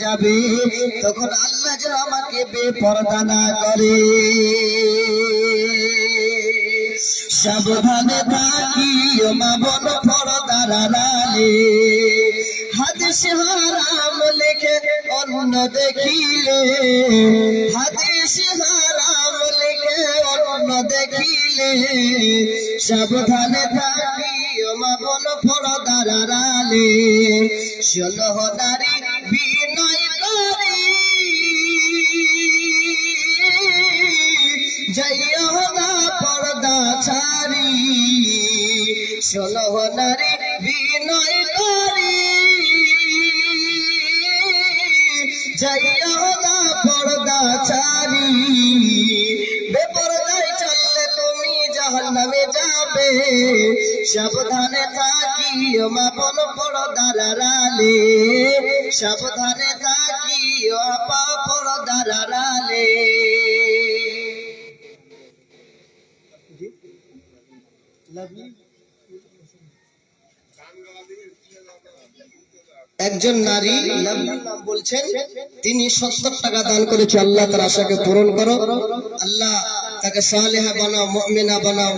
যাবে তখন আল্লাহ যেন আমাকে বেপরদা না করে। সাবধানে থাকিও মা বোন পর্দার আড়ালে, হাদিস হারাম লেখে অন্য দেখিলে, হাদিস হারাম লেখে অন্য দেখিলে, সাবধানে থাকিও মা বোন পর্দার আড়ালে। শোনো নারী বিনয় করি যাইও না পর্দা ছাড়ি, শোনো নারী বিনয় করি যাইও না পর্দা ছাড়ি। বেপরদায় চললে তুমি জাহান্নামে যাবে, সাবধানে থাকিও মা বোন পর্দার আড়ালে, সাবধানে থাকিও আপা পর্দার আড়ালে। একজন নারী নাম বলছেন, তিনি 70 টাকা দান করেছে। আল্লাহ তার আশাকে পূরণ করো, আল্লাহ তাকে সালেহা বানাও, মুমিনা বানাও।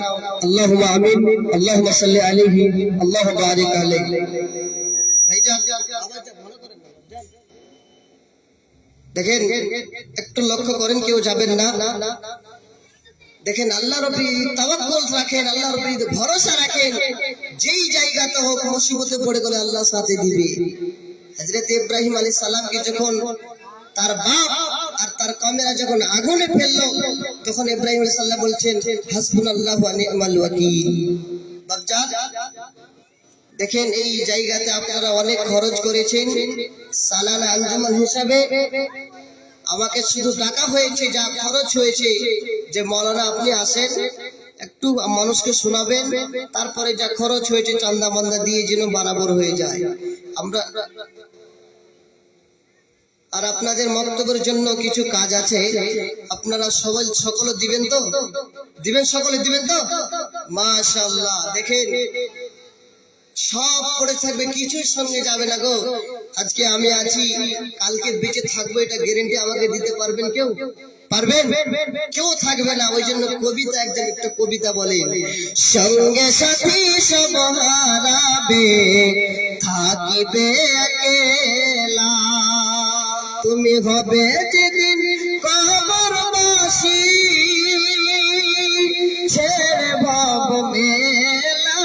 আল্লাহুম্মা আমিন। আল্লাহুম্মা সাল্লি আলাইহি, আল্লাহুম্মা বারিক আলাইহি। ভাইজান আওয়াজটা ভালো করেন না। দেখেন একটু লক্ষ্য করেন, কেউ যাবেন না। দেখেন আল্লাহর উপর তাওয়াক্কুল রাখেন, আল্লাহর উপর ভরসা রাখেন। যেই জায়গাতে হোক মুসিবতে পড়ে গেলে আল্লাহ সাথে দিবে। হযরত ইব্রাহিম আলাইহিস সালামকে যখন তার বাপ আর তার কওমেরা যখন আগুনে ফেললো, তখন ইব্রাহিম আলাইহিস সালাম বলছেন হাসবুনাল্লাহু ওয়া নি'মাল ওয়াকিল। বাপজান দেখেন এই জায়গাতে আপনারা অনেক খরচ করেছেন। সালানা আঞ্জুমান হিসাবে আমাকে শুধু টাকা হয়েছে, যা খরচ হয়েছে, যে মাওলানা আপনি আসেন একটু মানুষকে শোনাবেন, তারপরে যা খরচ হয়েছে চান্দা মান্দা দিয়ে যেন বরাবর হয়ে যায়। আমরা আর আপনাদের মক্তবের জন্য কিছু কাজ আছে, আপনারা সকলে দিবেন তো? দিবেন, সকলে দিবেন তো? মাশাআল্লাহ। দেখেন সব পড়ে থাকবে, কিছুই সঙ্গে যাবে না গো। আজকে আমি আছি, কালকে বেঁচে থাকবো এটা গ্যারান্টি আমাকে দিতে পারবেন কেউ? পারবেন? কেউ থাকবে না। ওই জন্য কবিতা, একজন একটা কবিতা বলে, সঙ্গে সাথী সব হারাবে থাকিবে একলা, তুমি হবে যেদিন কবরবাসী ছেড়ে ভব মেলা,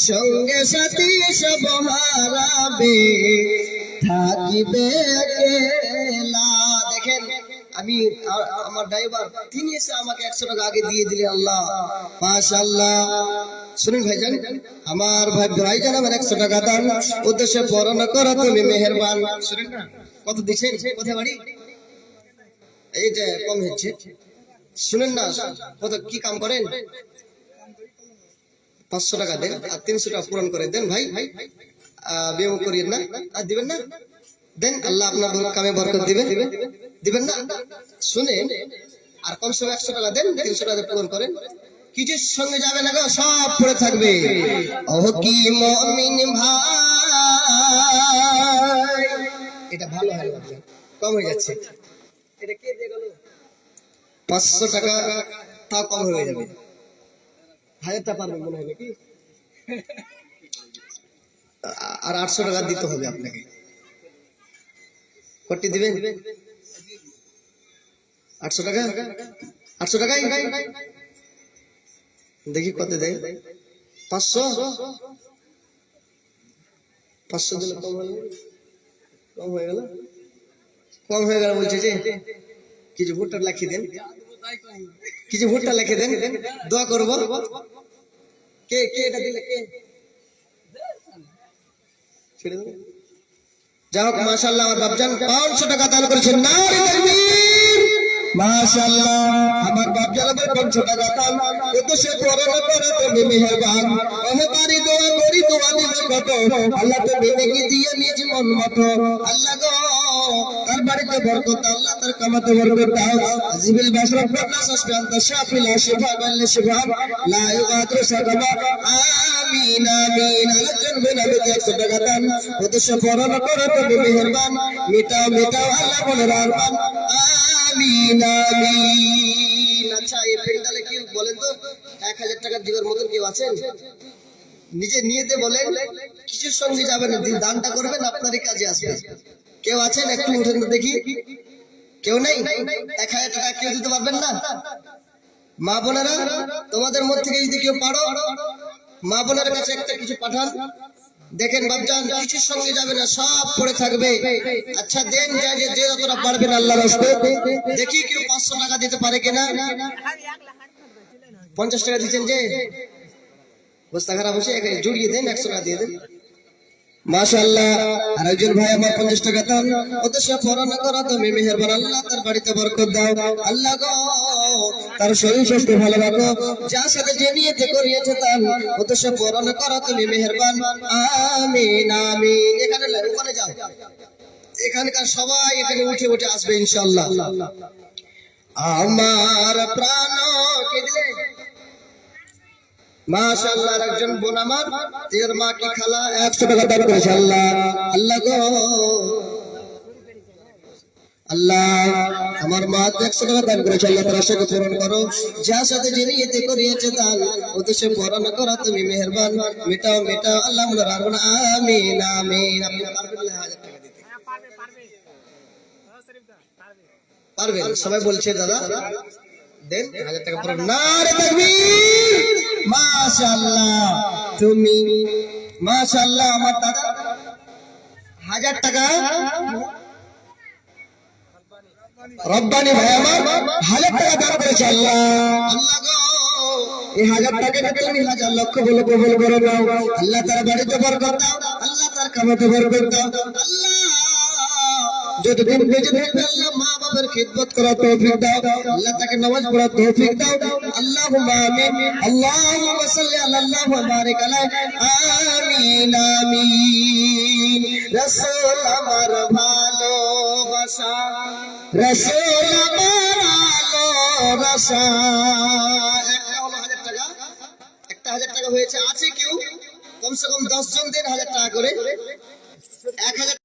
সঙ্গে সাথী সব হারাবে থাকিবে একলা। দেখেন আমি আমার ড্রাইভার, তিনি এসে আমাকে 100 টাকা আগে দিয়ে দিলে, আল্লাহ মাশাআল্লাহ। শুনুন ভাইজান, আমার ভাইজান আমার 100 টাকা দান, উদ্দেশ্যে পড়ানো করো তুমি মেহেরবান। শুনুন না কত দিছেন, কোথায় বাড়ি? এই যে কম হচ্ছে। শুনুন না কত কি কাম করেন? 500 টাকা দেন আর 300 টাকা পূরণ করে দেন। ভাই বেমুখ করিয়েন না, আর দিবেন না? দেন, আল্লাহ আপনার কামে বরকত দিবেন। দিবেন না? শুনেন, আর কমসে কম 100 টাকা দেন, 300 টাকা পূরণ করেন। কিছুর সঙ্গে যাবে না গো, সব পড়ে থাকবে। ও কি মুমিন ভাই, এটা ভালো হয় না, কম হয়ে যাচ্ছে। এটা কে দিয়ে গেল? 500 টাকা তাও কম হয়ে যাবে। 1000 টাকা পারবেন মনে হয় নাকি? আর 800 টাকা দিতে হবে আপনাকে। কটি দিবেন? 800 টাকা? 800 টাকাই দেখি কত দেয়। 500 দিলে কম হয়ে গেল। কম হয়ে গেল, কম হয়ে গেল বলছে যে কিছু ভোটটা লিখে দেন, কিছু ভোটটা লিখে দেন, দোয়া করব। কে কে এটা দিলে? কে ছেড়ে দেন। যাই হোক মাশাআল্লাহ, আমার বাপজান 500 টাকা দান করেছেন। নারে তাকবীর, মাশাআল্লাহ। আমার বাপজান 500 টাকা দান, উদ্দেশ্যে পড়ানো করে তুমি মেহেরবান। অহংকারী দোয়া করি, দোয়া দিবে কত, আল্লাহ তুমি নেকি দিয়ে নিজ মন মতো। আল্লাহ গো তার বাড়িতে বরকত, আল্লাহ তার কামাতে বরকত দাও। আজিবিল বাশরা ফান্না সাসকান তাশাফিল শিফা বাল শিফা লা ইউগাদিরু সাকামা। আমিন আমিন। আরেকজন বোন আমি 100 টাকা দান, উদ্দেশ্য পূরণ করো তুমি মেহেরবান, মিটাও মিটাও আল্লাহ বলে রাখবান। আমিন আমিন। আচ্ছা এই পেন্ডালে কি বলেন তো 1000 টাকা দিবার মতন কেউ আছেন? নিজে নিয়েতে বলেন, কিসের সঙ্গে যাবেন, দানটা করবেন আপনারই কাজে আসবে। কেউ আছেন? একটু উঠেন তো দেখি। কেউ নেই? 1000 টাকা কেউ দিতে পারবেন না? মা বোনেরা তোমাদের মধ্যে থেকে যদি কেউ পারো, মা বোনের কাছে একটা কিছু পাঠান। দেখেন বাপজান কিছুর সঙ্গে যাবে না, সব পড়ে থাকবে। আচ্ছা দেন, যে যতটা পারবেন আল্লাহর রাস্তে। দেখি কেউ 500 টাকা দিতে পারে কিনা। 50 টাকা দিচ্ছেন যে বস্তা খারাপ হচ্ছে, জুড়িয়ে দেন, 100 টাকা দিয়ে দেন। মাশাআল্লাহ। আরেকজন ভাই আমার 50 টাকা দান, উদ্দেশ্য পূরণ করো তুমি মেহেরবান, আল্লাহ তার বাড়িতে বরকত দাও। আল্লাহ গো তার শরীর স্বাস্থ্য ভালো রাখো, যার সাথে যে নিয়তে করিয়েছে তার উদ্দেশ্য পূরণ করো তুমি মেহেরবান। আমিন আমিন। এখানে ওখানে যাও, এখানকার সবাই এখানে উঠে উঠে আসবে ইনশাআল্লাহ। আমার প্রাণ কে দিলে? মাশাআল্লাহ। একজন বোন আমার তের মা কি খালা 100 টাকা দান করেছে। আল্লাহ আল্লাহ গো আল্লাহ আমার মা 100 টাকা দান করেছে, আল্লাহ তার আশাকে পূরণ করো, যার সাথে যে নিয়তে করিয়েছে দান উদ্দেশ্যে পূরণ করো তুমি মেহেরবান, মিটাও মিটাও আল্লাহ বলে রাখবেন। আমিন আমিন। আপনি পারবেন না 1000 টাকা দিতে? পারবেন? সবাই বলছে দাদা দেন 1000 টাকা পড়বেন। নারে তাকবীর। মাশাআল্লাহ। তুমি মাশাআল্লাহ আমার দাদা 1000 টাকা রব্বানি ভাই আমার 1000 টাকা দান করেছে। আল্লাহ আল্লাহ গো এই 1000 টাকাকে তুমি 1000 লক্ষ বলে কবুল করে নাও। আল্লাহ তার বাড়িতে বরকত দাও, আল্লাহ তার কামাতে বরকত দাও। আল্লাহ যতদিন বেঁচে থাকবে আল্লাহ মা বাবার খিদমত করার তৌফিক দাও, আল্লাহ তাকে নামাজ পড়ার তৌফিক দাও। আল্লাহুম্মা আমিন। আল্লাহুম্মা সাল্লি আল্লাহু ওয়া বারিক আলাইহি। আমিন আমিন। রাসূল আমার ভালোবাসা, রাসূল আমার ভালোবাসা। একটা হলো 1000 টাকা, একটা 1000 টাকা হয়েছে। আছে কেউ কমসে কম 10 জন দেন 1000 টাকা করে। 1000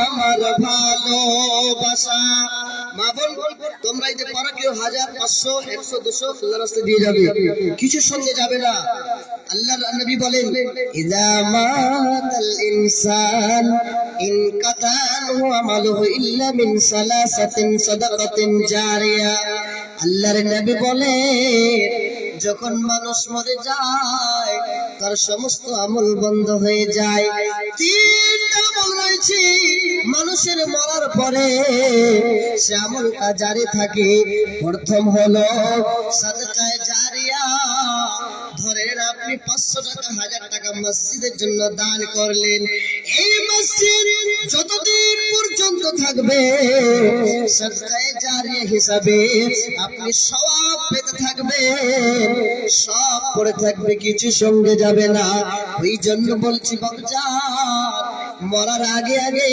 আমার ভালোবাসা। মা বোন তোমরা এই যে পারো কেউ 1000 500 100 200 আল্লাহর রাস্তায় দিয়ে যাবে, কিছুর সঙ্গে যাবে না। আল্লাহর নবী বলেন ইযা মাতাল ইনসান ইনকাতানহু আমালুহু ইল্লা মিন সালাসাতিন সাদাকাতিন জারিয়া। আল্লাহর নবী বলেন যখন মানুষ মরে যায় তার সমস্ত আমল বন্ধ হয়ে যায়। তিনটা আমল রয়েছে মানুষের মরার পরে সে আমলটা জারি থাকে। প্রথম হলো সাদকায়ে জারিয়া। ধরেন আপনি 500 টাকা 1000 টাকা মসজিদের জন্য দান করলেন, এই মসজিদ যতদিন পর্যন্ত থাকবে সাদকায়ে জারিয়া হিসাবে আপনি সওয়াব পেতে থাকবেন, সব পড়ে থাকবে, কিছু সঙ্গে যাবে না। ওই জন্য বলছি বাবজান মরার আগে আগে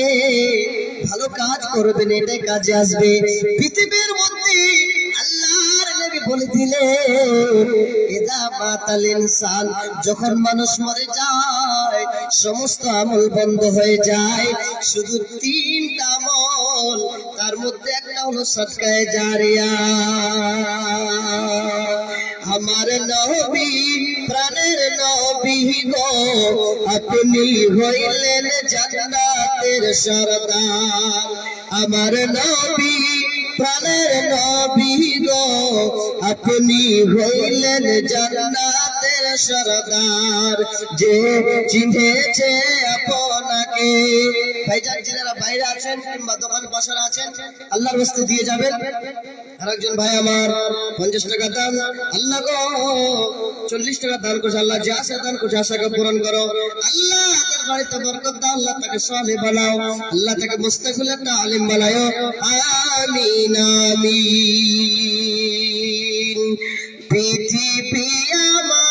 ভালো কাজ করবেন, এটাই কাজে আসবে। পৃথিবীর মধ্যে আল্লাহর নবী বলে দিলেন ইযা মাতাল ইনসান, যখন মানুষ মরে যায় সমস্ত আমল বন্ধ হয়ে যায়, শুধু 3টা আমল, তার মধ্যে একটা হলো সাদকায়ে জারিয়া। আমার নবী প্রাণের নবী গো আপনি হইলেন জান্নাতের সরদার। আমার নবী প্রাণের নবী গো আপনি হইলেন জান্নাতের সরদার। যে চিনেছে আপনাকে, ভাইজান যারা বাইরে আছেন কিংবা দোকান বাসার আছেন আল্লাহর রাস্তে দিয়ে যাবেন। আরেকজন ভাই আমার 50 টাকা দান, আল্লাহ গো 40 টাকা দান করছে। আল্লাহ যে আশা দান করছে আশাকে পূরণ করো। আল্লাহ তার বাড়িতে বরকত দাও, আল্লাহ তাকে সালেহ বানাও, আল্লাহ তাকে মুস্তাকিল একটা আলিম বানাও। আমিন আমিন। পৃথিবী আমার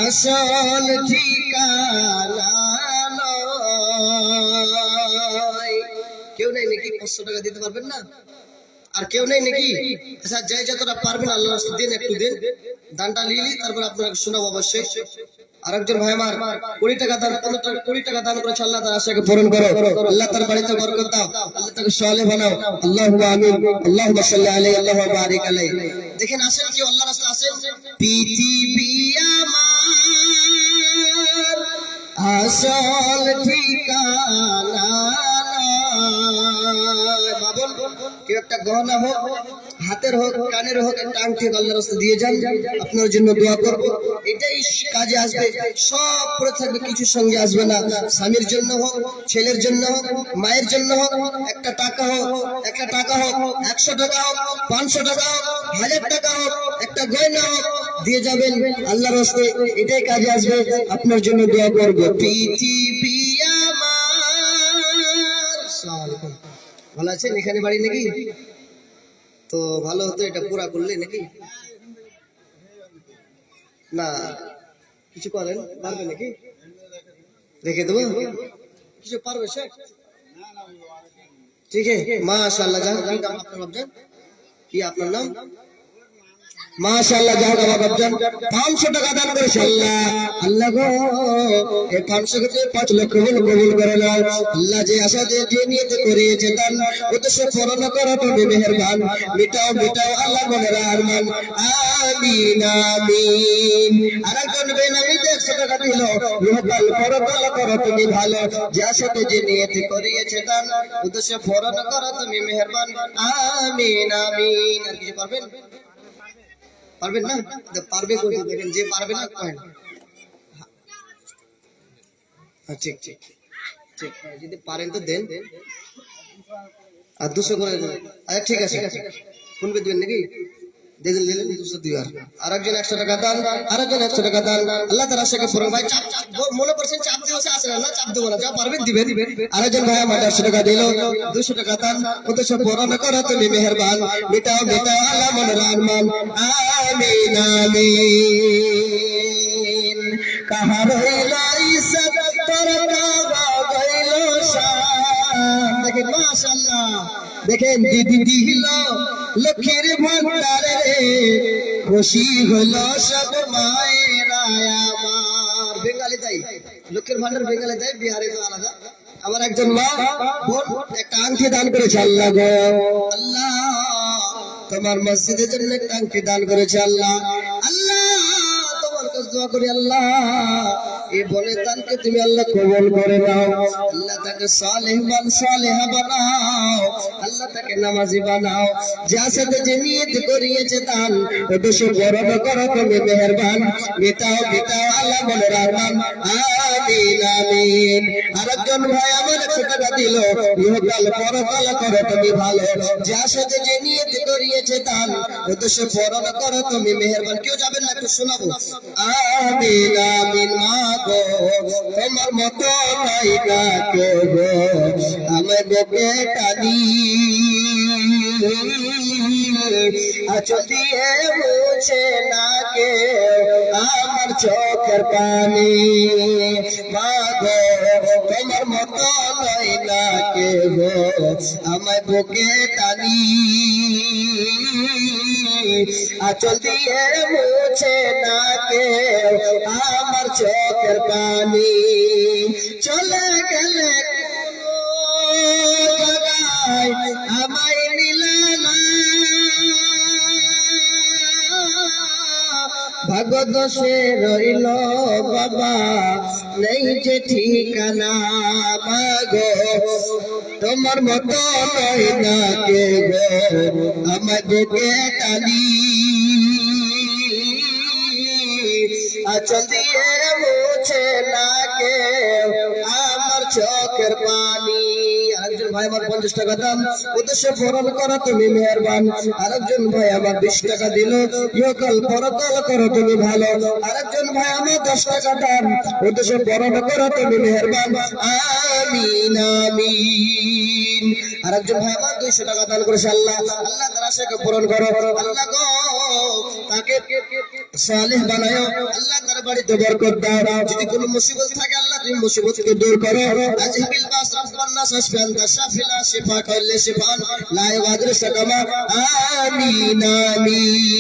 আসল ঠিকানা নয়। কেউ নাই নাকি 500 টাকা দিতে পারবেন না? আর কেউ নেই নাকি? আচ্ছা যাই যতটা পারবেন আল্লাহ দিন, একটু দিন দানটা নিলি, তারপর আপনাকে শোনাবো অবশ্যই। আরেকজন ভাই আমার 20 টাকা দান, 15 টাকা 20 টাকা দান করেছে, আল্লাহ তার আশাকে পূরণ করো, আল্লাহ তার বাড়িতে বরকত দাও, আল্লাহ তাকে সালেহ বানাও, আল্লাহুম্মা আমিন, আল্লাহুম্মা সাল্লি আলাইহি, আল্লাহুম্মা বারিক আলাইহি। দেখেন আসেন কি আল্লাহর রাসূল আসেন, পৃথিবী আমার আসল ঠিকানা বাবন, কেউ একটা গহনা হোক, হাতের হোক, কানের হোক, একটা আংটি আল্লাহর রাস্তায় দিয়ে যান, আপনার জন্য দোয়া করব। এটাই কাজে আসবে, সব পড়ে থাকবে, কিছু সঙ্গে আসবে না। স্বামীর জন্য হোক, ছেলের জন্য হোক, মায়ের জন্য হোক, একটা টাকা হোক, 100 টাকা হোক, 500 টাকা হোক, 1000 টাকা হোক, একটা গয়না হোক, দিয়ে যাবেন আল্লাহর রাস্তায়, এটাই কাজে আসবে। আপনার জন্য দোয়া করব। পৃথিবী আমার, ভালো আছেন? এখানে বাড়ি নাকি? তো ভালো হতো এটা পুরা করলে নাকি? না কিছু করেন, পারবে নাকি? রেখে দেবো, কিছু পারবে সে? ঠিক আছে মাশাআল্লাহ। যান আপনার বাবজান কি, আপনার নাম? মাশাআল্লাহ, যাও বাবা বাবজান 500 টাকা দান করেছে। আল্লাহ আল্লাহ গো, এই 500 কে 5 লক্ষ কবুল করে নাও। আল্লাহ যে আশা যে নিয়তে করিয়েছে দান, উদ্দেশ্য পূরণ করো তুমি মেহেরবান, মিটাও মিটাও আল্লাহ মনের আরমান, আমিন আমিন। আরেকজন বেনামি 100 টাকা দিল, ইহকাল পরকাল করো তুমি ভালো, যে আশা যে নিয়তে করিয়েছে দান, উদ্দেশ্য পূরণ করো তুমি মেহেরবান, আমিন আমিন। আর কিছু পারবেন? পারবেন না? পারবে কই? দেখেন যে পারবে না কয় না। ঠিক ঠিক ঠিক, যদি পারেন তো দেন, আর 200 করে দেন। আচ্ছা ঠিক আছে, ফোন পে দিবেন নাকি? দেখেন দিলেন 200 দিও। আর আরেকজন 100 টাকা দান, আরেকজন 100 টাকা দান, আল্লাহ তার আশাকে পূরণ। ভাই চাপ মনে করছেন চাপ দিবসে আসে না, চাপ দেবো না, যা পারবেন দিবেন। আরেকজন ভাই আমার 100 টাকা দিল, 200 টাকা দান, উদ্দেশ্য পূরণ করো তুমি মেহেরবান, মিটাও মিটাও আল্লাহ মনের আরমান, আমিন আমিন। কাহার হইল ইসব তোর কাবা গইল শান। দেখেন মাশাআল্লাহ, দেখেন দিদি দিল লক্ষ্মীর ভান্ডার রে, খুশি হলো সব মায়েরা আমার। বেঙ্গালি তাই লক্ষ্মীর ভান্ডার, বেঙ্গালি তাই, বিহারে তো আলাদা। আমার একজন মা বোন একটা আংটি দান করেছে। আল্লাহ গো, আল্লাহ তোমার মসজিদের জন্য একটা আংটি দান করেছে। আল্লাহ আল্লাহ তোমার কাছে দোয়া করি, আল্লাহ এই বোনের দানকে তুমি আল্লাহ কবুল করে নাও, আল্লাহ তাকে সালেহবান সালেহা বানাও, আল্লাহ তাকে নামাজি বানাও, যার সাথে যে নিয়ত করিয়েছে দান, উদ্দেশ্য পূরণ করো তুমি মেহেরবান, মিটাও মিটাও আল্লাহ মনের আরমান, আমিন আমিন। আরেকজন ভাই আমার 100 টাকা দিল, ইহকাল পরকাল করো তুমি ভালো, যার সাথে যে নিয়ত করিয়েছে দান, উদ্দেশ্য পূরণ করো তুমি মেহেরবান। কেউ যাবেন না, একটু শোনাবো। আমিন আমিন। মা গো তোমার মতো নাই না কেউ গো, আমার বুকে টানি আঁচল দিয়ে মুছে না কেউ আমার চোখের পানি। মা গো তোমার মতো নাই না কেউ গো, আমার বুকে টানি আঁচল দিয়ে মুছে না কেউ আমার চোখের পানি। চলে গেলে কোন জায়গায় আমায় নিলে না, ভাগ্য দোষে রইল বাবা নেই যে ঠিকানা। মাগো তোমার মতো নয় না কে গো, আমার বুকে টানি আঁচল দিয়ে মুছে না কেউ আমার চোখের পানি। আরেকজন ভাই আমার 50 টাকা দাম, উদ্দেশ্য পূরণ করো তুমি মেহেরবান। আরেকজন ভাই আমার 20 টাকা দিল, ইহকাল পরকাল করো তুমি ভালো। আরেকজন ভাই আমার 10 টাকা দাম, উদ্দেশ্য পূরণ করো তুমি মেহেরবান, আমিন আমিন। আরেকজন ভাই আমার 200 টাকা দান করেছে। আল্লাহ আল্লাহ তার আশাকে পূরণ করো, আল্লাহ গো তাকে সালেহ বানাও, আল্লাহ তার বাড়িতে বরকত দাও। যদি কোনো মুসিবত থাকে আল্লাহ তুমি মুসিবতকে দূর করো। আজিবিল বাস والناس اشفي انت الشافي لا شفاء كل شفاء لا يغادر سقما آمين آمين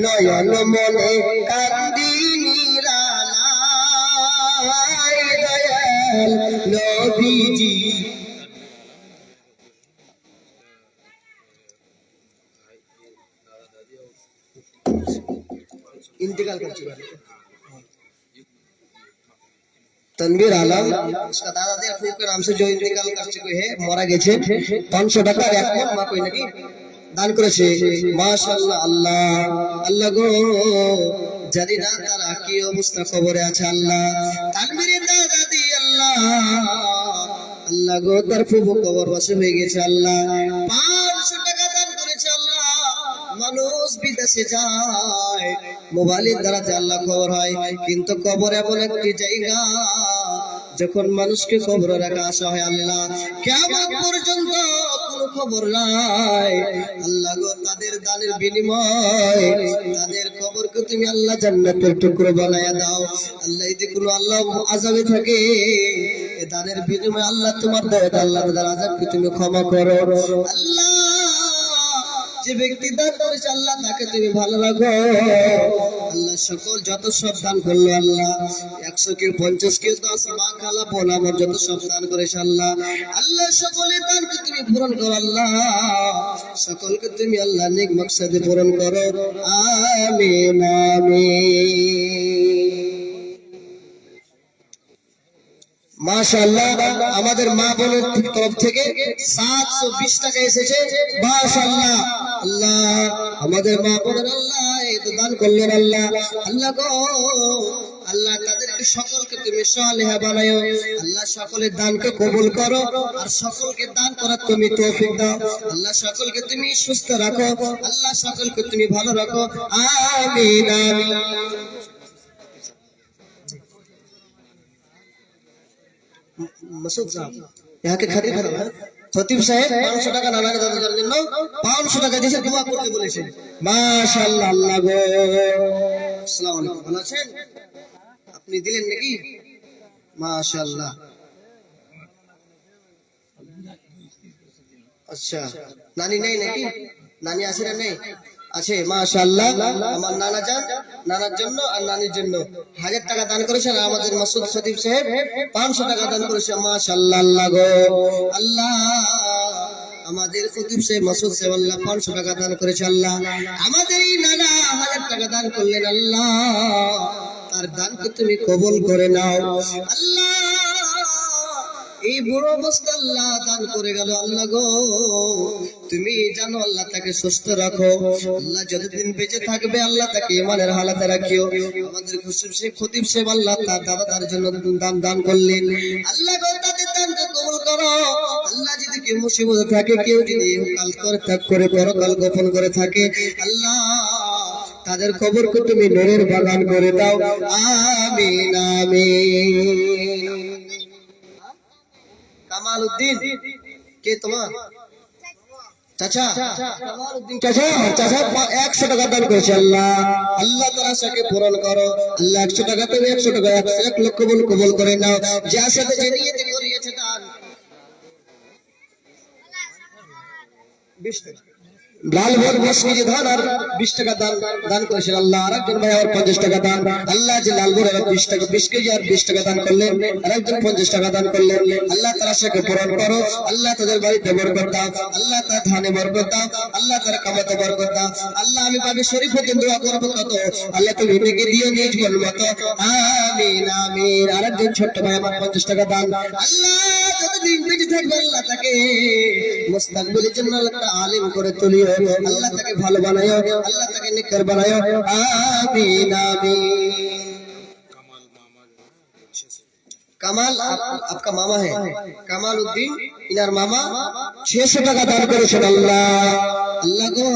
নয়ন মনে কান্দি নিরালায় দয়াল নবীজি इंतकाल कर चुका है तनवीर आलम उसका दादा दे अफूफ के नाम से जो इंतकाल कर चुके हैं मरा গেছে 500 টাকা এক মন মা কই নাকি দান করেছে মাশাআল্লাহ আল্লাহ আল্লাহ গো জানি না তারা কি অবস্থা কবরে আছে আল্লাহ তানবীরের দাদা দি আল্লাহ আল্লাহ গো তার ফুফু কবর বসে হয়ে গেছে আল্লাহ 500 টাকা দান করেছে আল্লাহ মানুষ বিদেশে যায় মোবাইলের দ্বারা আল্লাহ খবর হয় কিন্তু কবর এমন একটি জায়গা যখন মানুষকে কবরে রাখা আসা হয় আল্লাহ কিয়ামত পর্যন্ত কোনো খবর নাই আল্লাহ গো তাদের দানের বিনিময় তাদের কবরকে তুমি আল্লাহ জান্নাতের টুকরো বানায়া দাও আল্লাহ যদি কোনো আল্লাহ আযাবে থাকে এই দানের বিনিময়ে আল্লাহ তোমার দয়া আল্লাহর দ্বারা আযাবকে তুমি ক্ষমা করো আল্লাহ যে ব্যক্তি দান করেছে আল্লাহ তাকে তুমি ভালো রাখো আল্লাহ সকল যত সব দান করলো আল্লাহ 100 কেউ 50 কেউ 10 মা খালা বোন আমার যত সব দান করেছে আল্লাহ আল্লাহ সকলের দানকে তুমি পূরণ করো আল্লাহ সকলকে তুমি আল্লাহ নেক মাকসাদে পূরণ করো আমিন আমিন মাশাআল্লাহ আমাদের মা বোনের তরফ থেকে 720 টাকা এসেছে মাশাআল্লাহ আল্লাহ আমাদের মা বোনের আল্লাহ এই তো দান করলেন আল্লাহ আল্লাহ গো আল্লাহ তাদেরকে সকলকে তুমি সালেহা বানায়ো আল্লাহ সকলের দানকে কবুল করো আর সকলকে দান করার তুমি তৌফিক দাও আল্লাহ সকলকে তুমি সুস্থ রাখো আল্লাহ সকলকে তুমি ভালো রাখো আমিন আমিন मसूद साहब यहाँ के खतीब খতিব সাহেব 500 টাকা নানাকে দাদার জন্য 500 টাকা দিয়েছে দোয়া করতে বলেছে মাশাআল্লাহ আল্লাহ গো আসসালামু আলাইকুম ভালো আছেন আপনি দিলেন নাকি মাশাআল্লাহ আচ্ছা নানি নেই নাকি নানি আছে না নেই আছে মাশাআল্লাহ আমার নানার জন্য আর নানির জন্য 1000 টাকা দান করেছেন আমাদের মাসুদ খতিব সাহেব 500 টাকা দান করেছে মাশাআল্লাহ আল্লাহ গো আল্লাহ আমাদের খতিব সাহেব মাসুদ সাহেব আল্লাহ 500 টাকা দান করেছে আল্লাহ আমাদের এই নানা 1000 টাকা দান করলেন আল্লাহ তার দানকে তুমি কবুল করে নাও আল্লাহ এই বুড়ো অবস্থা আল্লাহ দান করে গেল আল্লাহ গো তুমি জানো আল্লাহ তাকে সুস্থ রাখো আল্লাহ যতদিন বেঁচে থাকবে আল্লাহ তাকে ঈমানের হালাতে রাখিও আমাদের খতিব সাহেব আল্লাহ তার দাদার জন্য দান করলেন আল্লাহ গো তাদের দানকে কবুল করো আল্লাহ যদি কেউ মুসিবতে থাকে কেউ যদি কাল করে ত্যাগ করে পরকাল গোপন করে থাকে আল্লাহ তাদের কবরকে তুমি নূরের বাগান করে দাও আমিন আমিন কামাল উদ্দিন কে তোমার চাচা কামাল উদ্দিন চাচা 100 টাকা দান করেছে আল্লাহ আল্লাহ তাআলা তাকে পূরণ করো আল্লাহ 100 টাকা তুমি 100 টাকা 1 লক্ষ কবুল করে নাও যার সাথে যে নিয়ত করিয়েছে দান 20 টাকা লাল ভোট 20 কেজি ধান আর 20 টাকা দান করেছেন আল্লাহ আরেকজন ভাই আর 50 টাকা দান আল্লাহ যে লাল ভোট 20 টাকা 20 কেজি আর 20 টাকা দান করলেন আরেকজন 50 টাকা দান করলেন আল্লাহ তাআলা তাকে পূরণ করো আল্লাহ তাদের বাড়িতে বরকত দাও আল্লাহ তার ধানে বরকত দাও আল্লাহ তার কামাতে বরকত দাও আল্লাহ আমি পাবে শরীফ হতে দোয়া করব কত আল্লাহ তুমি এটাকে দিও নিজ বল মত আমিন আমিন আরেকজন ছোট ভাই আমার 50 টাকা দান আল্লাহ যতদিন বেঁচে থাকবে আল্লাহ তাকে মুস্তাকবিলের জন্য একটা আলেম করে তুলিও अल्लाह ताके भालो बनायो अल्लाह ताके नेकर बनायो आमीन आमीन कमाल आपका मामा है कमाल उद्दीन इनार मामा 600 টাকা দান করেছেন আল্লাহ আল্লাহ গো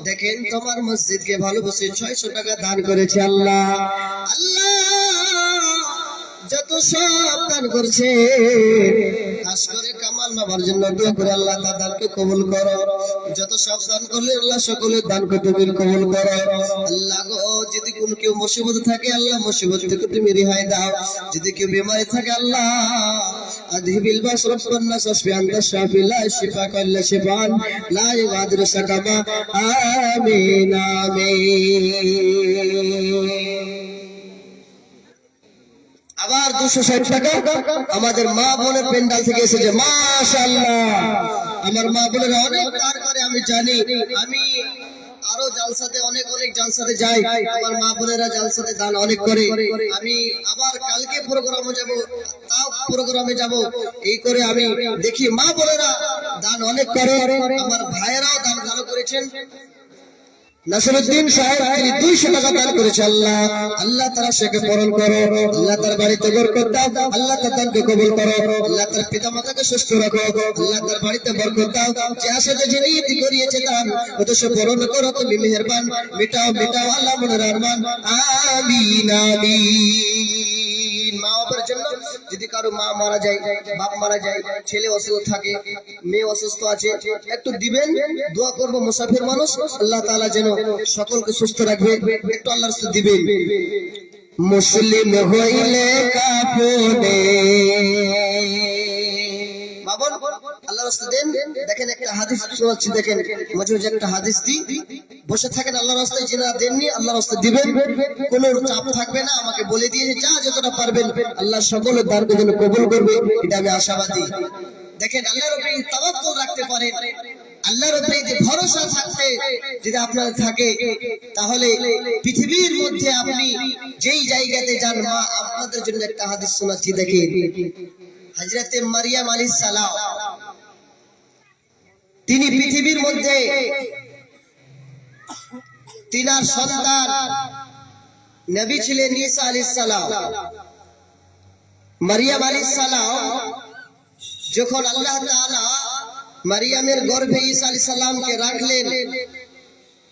দেখেন তোমার মসজিদকে ভালোবেসে 600 টাকা দান করেছে আল্লাহ আল্লাহ যত সব দান করছে খাস করে কামাল মামার জন্য দোয়া করে আল্লাহ তাদেরকে কবুল করো যত সব দান করলে আল্লাহ সকলের দানকে তুমি কবুল করো। আল্লাহ গো, যদি কোনো কেউ মুসিবত থাকে আল্লাহ মুসিবত থেকে তুমি রেহাই দাও। যদি কেউ বিমারি থাকে আল্লাহ আযহিবিল বাস রাব্বান নাস আশফি আনতা শাফি লা শিফা কাল্লা শিফান লা ইগাদিরু সাকামা আমিন আমিন। আবার 260 টাকা আমাদের মা বোনের পেন্ডাল থেকে এসেছে, মাশাআল্লাহ। আমার মা বোনেরা অনেক দান করে, আমি জানি। আমি আরো জালসাতে অনেক জালসাতে যাই, আমার মা বোনেরা জালসাতে দান অনেক করে। আমি আবার কালকে প্রোগ্রামে যাব, তাও প্রোগ্রামে যাব, এই করে আমি দেখি মা বোনেরা দান অনেক করে। আমার ভাইয়েরাও দান ভালো করেছেন। নাসিরউদ্দিন সাহেব তিনি 200 টাকা দান করেছে। আল্লাহ আল্লাহ তাআলা সেকে পূরণ করো, আল্লাহ তার বাড়িতে বরকত দাও, আল্লাহ তার দানকে কবুল করো, আল্লাহ তার পিতামাতাকে সুস্থ রাখো, আল্লাহ তার বাড়িতে বরকত দাও। যে আশাতে যে নিয়ত করিয়েছে দান ওটা সে পূরণ করো, তুমি মেহেরবান। মিটাও আল্লাহ মনের আরমান, আমিন আমিন। মা বাবার জন্য যদি কারো মা মারা যায়, বাপ মারা যায়, ছেলে অসুস্থ থাকে, মেয়ে অসুস্থ আছে, একটু দিবেন, দোয়া করব। মুসাফির মানুষ, আল্লাহ তাআলা যেন সকলকে সুস্থ রাখবে, একটু আল্লাহর কাছে দিবেন। মুসলিম হইলে কাফনে বাবন আল্লাহর রাস্তা দেন। দেখেন একটা হাদিস শোনাচ্ছি, দেখেন মাঝে মাঝে একটা হাদিস দিই। বসে থাকেন আল্লাহর রাস্তায়, যিনি দেননি আল্লাহর রাস্তা দিবেন, কোনো চাপ থাকবে না। আমাকে বলে দিয়েছে যা যতটা পারবেন আল্লাহ সকলের দানকে যেন কবুল করবে, এটা আমি আশাবাদী। দেখেন আল্লাহর উপরে তাওয়াক্কুল রাখতে পারেন, আল্লাহর উপরে যে ভরসা থাকতে যদি আপনার থাকে, তাহলে পৃথিবীর মধ্যে আপনি যেই জায়গাতে যান। মা আপনাদের জন্য একটা হাদিস শোনাচ্ছি, দেখেন হযরতে মারিয়াম আলাইহিস সালাম, তিনি পৃথিবীর মধ্যে তিনার সন্তান নবী ছিলেন ঈসা আলাইহিস সালাম। মারিয়াম আলাইহিস সালাম যখন আল্লাহ তাআলা মারিয়ামের গর্ভে ঈসা আলাইহিস সালামকে রাখলেন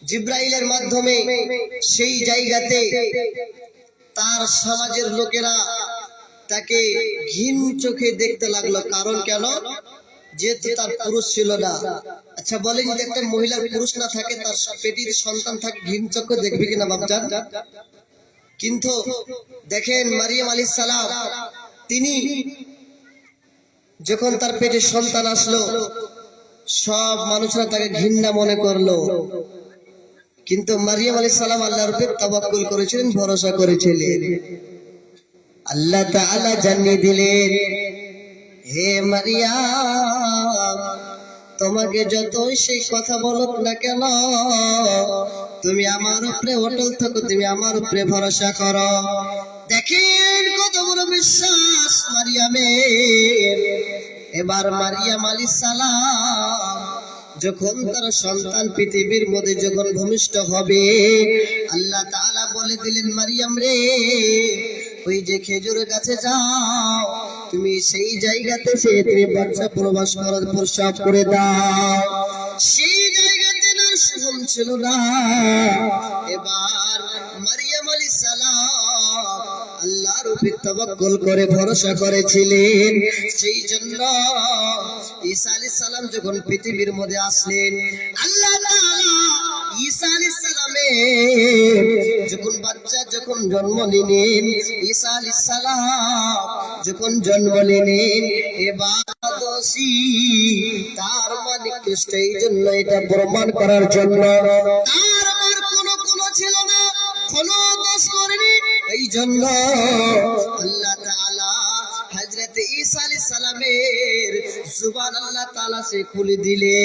জিবরাইলের মাধ্যমে, সেই জায়গাতে তার সমাজের লোকেরা তাকে ঘিন চোখে দেখতে লাগলো। কারণ কেন? যেহেতু তার পুরুষ ছিল না। আচ্ছা বলেন, যদি একটা মহিলার পুরুষ না থাকে, তার পেটের সন্তান থাকে, ঘিন চোখে দেখবে কিনা বাপজান? কিন্তু দেখেন মারিয়াম আলাইহিস সালাম, তিনি যখন তার পেটে সন্তান আসলো, সব মানুষরা তাকে ঘৃণা মনে করলো। কিন্তু মারিয়াম আলাইহিস সালাম আল্লাহর উপর তাওয়াক্কুল করেছিলেন, ভরসা করেছিলেন। আল্লাহ তাআলা জানিয়ে দিলেন, হে মারিয়াম, তোমাকে যতই সেই কথা বলুক না কেন, তুমি আমার উপরে অটল থাকো, তুমি আমার উপরে ভরসা করো। দেখেন কত বড় বিশ্বাস মারিয়ামের। এবার মারিয়াম আলাইহিস সালাম যখন তার সন্তান পৃথিবীর মধ্যে যখন ভূমিষ্ঠ হবে, আল্লাহ তাআলা বলে দিলেন, মারিয়াম রে, ওই যে খেজুরের গাছে যাও, তুমি সেই জায়গাতে সে তুমি বাচ্চা প্রবাস করার প্রসাব করে দাও। সেই জায়গাতে না সুগম ছিল না। এবার মারিয়াম আলাইহিস সালাম আল্লাহর উপর তাওয়াক্কুল করে ভরসা করেছিলেন। সেই জন্য ঈসা আলাইহিস সালাম যখন পৃথিবীর মধ্যে আসলেন, আল্লাহ তাআলা ঈসা আলাইহিস সালামের যখন বাচ্চা যখন জন্ম নিলেন, ঈসা আলাইহিস সালাম যখন জন্ম নিলেন, এবার দোষী তার মানে খ্রিস্ট, এই জন্য এটা প্রমাণ করার জন্য তার আমার কোনো ছিল না, কোনো দোষ করেনি। এই জন্য আল্লাহ তাআলা হযরত ঈসা আলাইহিস সালামের জুবান আল্লাহ তাআলা সে খুলে দিলেন।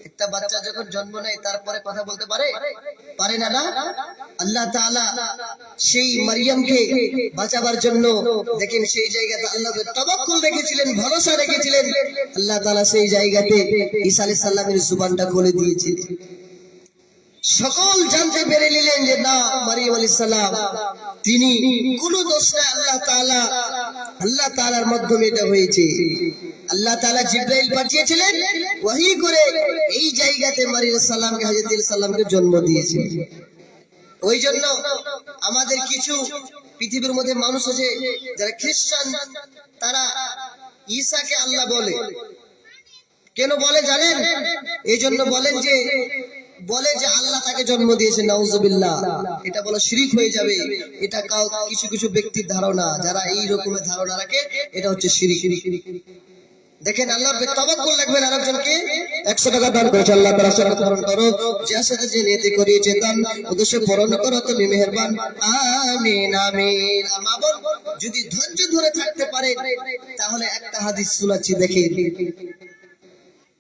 একটা বাচ্চা যখন জন্ম নেয় তারপরে কথা বলতে পারে না না? আল্লাহ তাআলা সেই মারিয়ামকে বাঁচাবার জন্য দেখেন সেই জায়গাতে আল্লাহ তাওয়াক্কুল রেখেছিলেন, ভরসা রেখেছিলেন। আল্লাহ তাআলা সেই জায়গাতে ঈসা আলাইহিস সালামের জুবানটা খুলে দিয়েছিলেন। সকল জানতে পেরে নিলেন যে না, মারিয়াম আলাইহিস সালাম তিনি কোনো দোষ নাই, আল্লাহ তাআলার মাধ্যমে এটা হয়েছে। আল্লাহ তাআলা জিবরাইল পাঠিয়েছিলেন ওহী করে এই জায়গাতে মারিয়াম সালামকে, হযরত ঈসা সালামকে জন্ম দিয়েছে। ওই জন্য আমাদের কিছু পৃথিবীর মধ্যে মানুষ আছে যারা খ্রিস্টান, তারা ঈসাকে আল্লাহ বলে, কেন বলে জানেন? এই জন্য বলে যে আল্লাহ তাকে জন্ম দিয়েছে, নাউজুবিল্লাহ। এটা বলা শিরক হয়ে যাবে। এটা কিছু কিছু ব্যক্তির ধারণা, যারা এই রকমের ধারণা রাখে, এটা হচ্ছে শিরক। দেখেন, আল্লাহর উপর তাওয়াক্কুল রাখবেন। আরেকজনকে 100 টাকা দান করেছে, আল্লাহ তাআলা সেটা পূরণ করো। যার সাথে যে নিয়তি করিয়েছে দান, উদ্দেশ্য পূরণ করো, তুমি মেহেরবান। আমিন আমিন। আর মা বোন, যদি ধৈর্য ধরে থাকতে পারে, তাহলে একটা হাদিস শোনাচ্ছি, দেখেন।